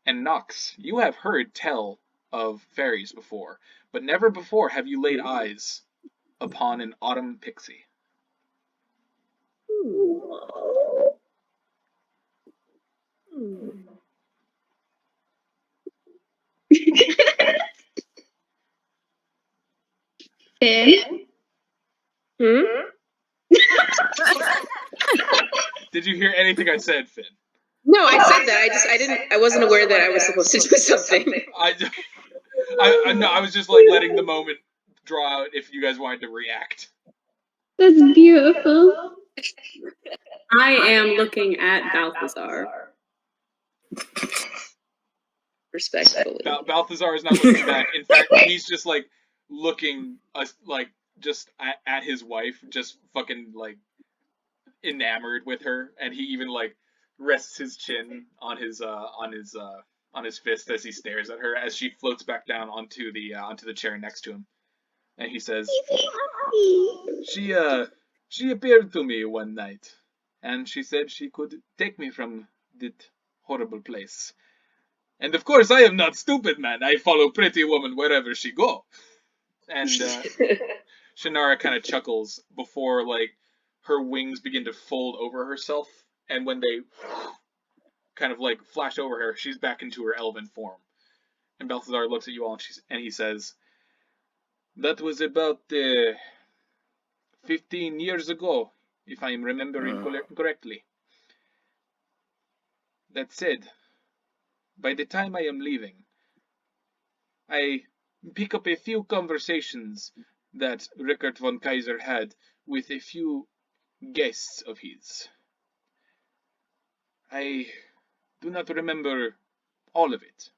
And Nox, you have heard tell of fairies before, but never before have you laid eyes upon an autumn pixie. Finn? Did you hear anything I said, Finn? No, I said that. I wasn't aware that I was supposed to do something. I was just like letting the moment draw out if you guys wanted to react. That's beautiful. I am looking at Balthasar. Respectfully. Balthasar is not looking back. In fact, he's just like looking just at his wife, just fucking like enamored with her, and he even like rests his chin on his fist as he stares at her as she floats back down onto the chair next to him, and he says, "She appeared to me one night, and she said she could take me from that horrible place. And of course, I am not stupid, man. I follow pretty woman wherever she go." And Shannara kind of chuckles before like her wings begin to fold over herself, and when they kind of like flash over her, she's back into her elven form. And Balthasar looks at you all, and he says, "That was about 15 years ago, if I am remembering correctly. That said, by the time I am leaving, I pick up a few conversations that Rickard von Kaiser had with a few guests of his. I do not remember all of it,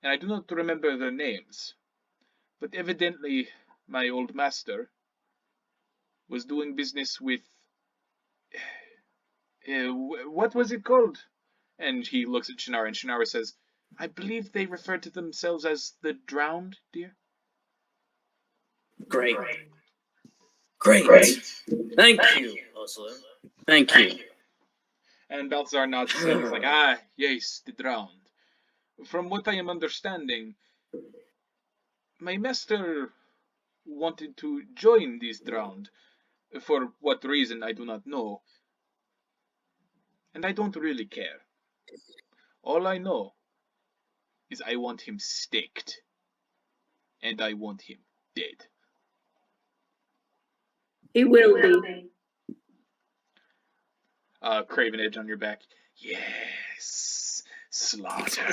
and I do not remember their names, but evidently my old master was doing business with... what was it called?" And he looks at Shannara, and Shannara says, "I believe they refer to themselves as the Drowned, dear." Great. Thank you, Ozla. Thank you. And Balthasar nods his head. He's like, "Ah, yes, the Drowned. From what I am understanding, my master wanted to join these Drowned. For what reason, I do not know. And I don't really care. All I know is I want him staked. And I want him dead." He will be. Craven Edge on your back. "Yes, slaughter."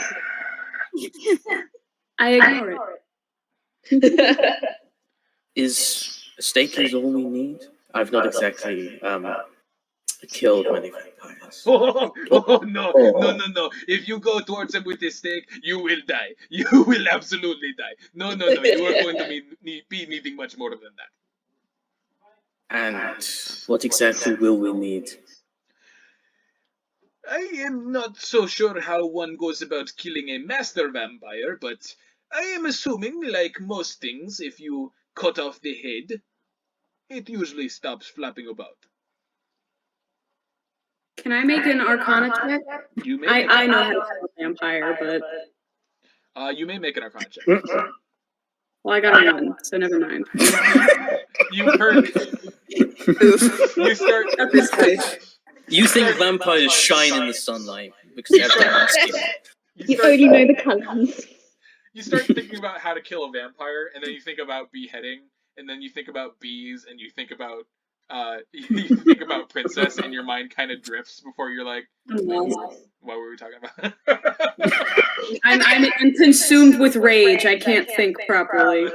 I ignore it. Is a stake is all we need? I've not exactly killed many vampires. No. If you go towards him with this stake, you will die. You will absolutely die. No. You are going to be needing much more than that. And what exactly will we need? I am not so sure how one goes about killing a master vampire, but I am assuming, like most things, if you cut off the head, it usually stops flapping about. Can I make an Arcana check? You may I know how to kill a vampire, but... you may make an Arcana check. Well, I got a 1, so never mind. You heard... You start... You think vampires shine in the sunlight because they're dark skin. You only know the colours. You start thinking about how to kill a vampire, and then you think about beheading, and then you think about bees, and you think about princess, and your mind kind of drifts before you're like, what were we talking about? I'm consumed with rage. I can't think properly.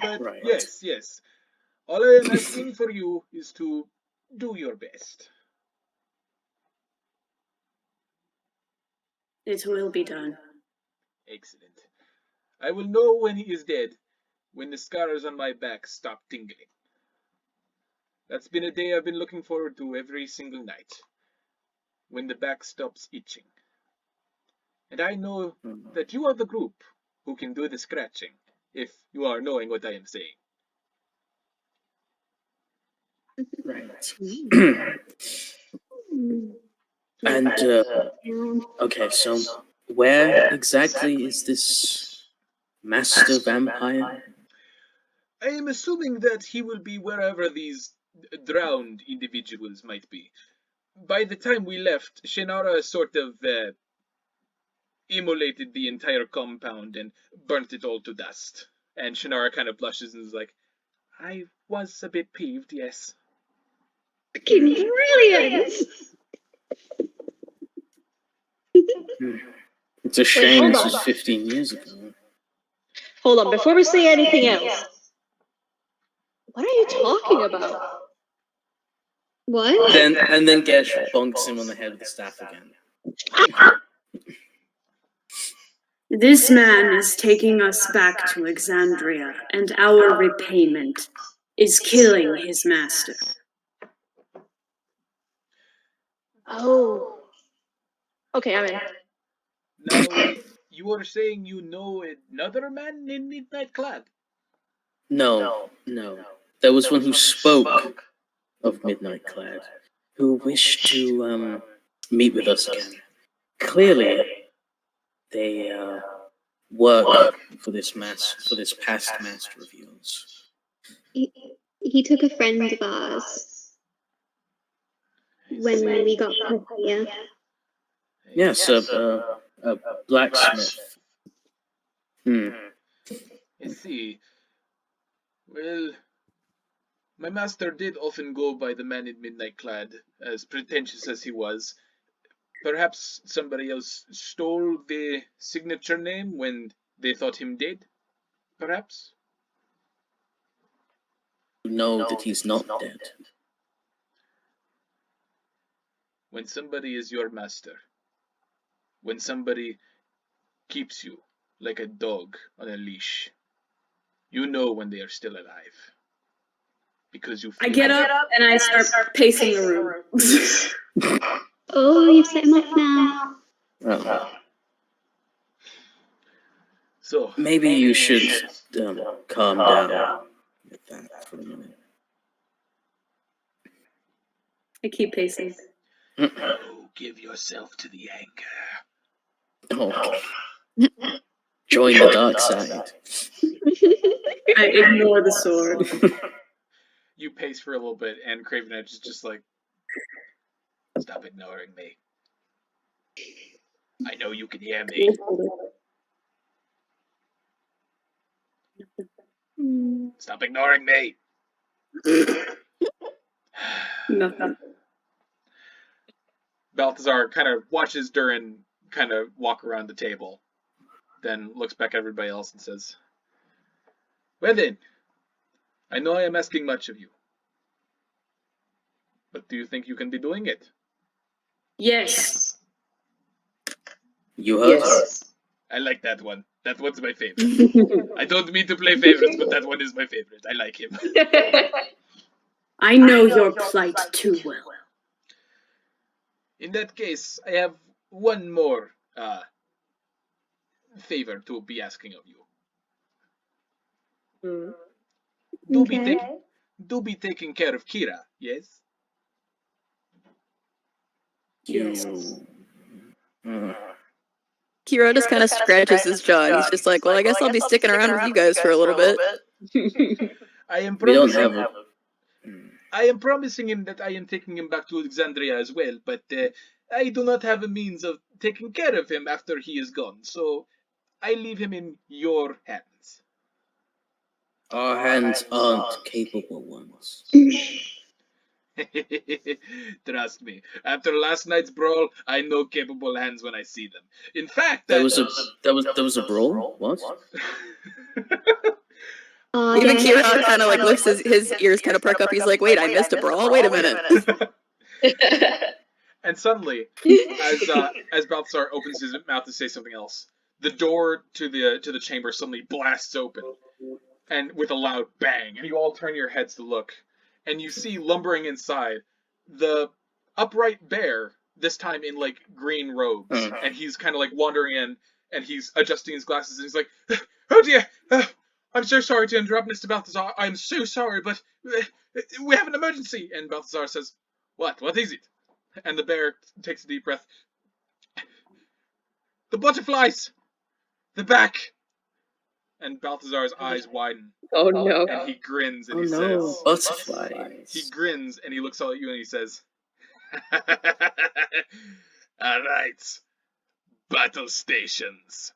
But Right. yes. All I am asking for you is to do your best. It will be done. Excellent. I will know when he is dead, when the scars on my back stop tingling. That's been a day I've been looking forward to every single night, when the back stops itching. And I know that you are the group who can do the scratching, if you are knowing what I am saying. Right. And, okay, so where exactly is this master vampire? I am assuming that he will be wherever these drowned individuals might be. By the time we left, Shannara sort of immolated the entire compound and burnt it all to dust. And Shannara kind of blushes and is like, "I was a bit peeved, yes." Fucking brilliant! It's a shame this was 15 years ago. Hold on, before we say anything else, what are you talking about? What? then Gesh bonks him on the head with the staff again. This man is taking us back to Exandria, and our repayment is killing his master. Oh. Okay, I'm in. Now, you are saying you know another man in Midnight Clad? No. There was one who spoke of Midnight Clad, who wished to meet with us again. Clearly, they work for this past master of yours. He took a friend of ours when we got put here. Yes, a blacksmith. I see. Well, my master did often go by the man in Midnight Clad, as pretentious as he was. Perhaps somebody else stole the signature name when they thought him dead? Perhaps? You know that he's not dead. When somebody is your master, when somebody keeps you like a dog on a leash, you know when they are still alive. Because you feel I get up and I start pacing the room. Oh, you've set him off now. Oh. So Maybe you should calm down with that for a minute. I keep pacing. Oh, give yourself to the anger. Oh. Join the dark side. I ignore the sword. You pace for a little bit, and Craven Edge is just like, stop ignoring me. I know you can hear me. Stop ignoring me. Nothing. Balthasar kind of watches Dhuur'in kind of walk around the table, then looks back at everybody else and says, well then, I know I am asking much of you, but do you think you can be doing it? Yes. You heard her. I like that one. That one's my favorite. I don't mean to play favorites, but that one is my favorite. I like him. I know your plight too well. In that case, I have one more favor to be asking of you. Do be taking care of Kira, yes? Yes. Kiro just kind of scratches his jaw, and he's just like, well, I guess I'll be sticking around with you guys for a little bit. I am We don't promising. have I am promising him that I am taking him back to Alexandria as well, but I do not have a means of taking care of him after he is gone, so I leave him in your hands. Our hands aren't capable ones. Trust me, after last night's brawl, I know capable hands when I see them. In fact, There was a brawl? What? Even Kiro kind of like lifts his ears, kind of perk up. He's like, wait, I missed a brawl? Wait a minute. And suddenly, as Balthasar opens his mouth to say something else, the door to the chamber suddenly blasts open, and with a loud bang, and you all turn your heads to look, and you see lumbering inside the upright bear, this time in like green robes, and he's kind of like wandering in, and he's adjusting his glasses, and he's like, oh dear, I'm so sorry to interrupt, Mr. Balthasar, I'm so sorry, but we have an emergency. And Balthasar says, what is it? And the bear takes a deep breath. The butterflies! The back! And Balthasar's eyes widen. Oh no. And he grins and he no, says... butterflies. He grins and he looks at you and he says... Alright. Battle stations.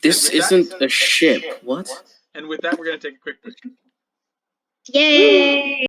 This isn't a ship. What? And with that, we're going to take a quick break. Yay!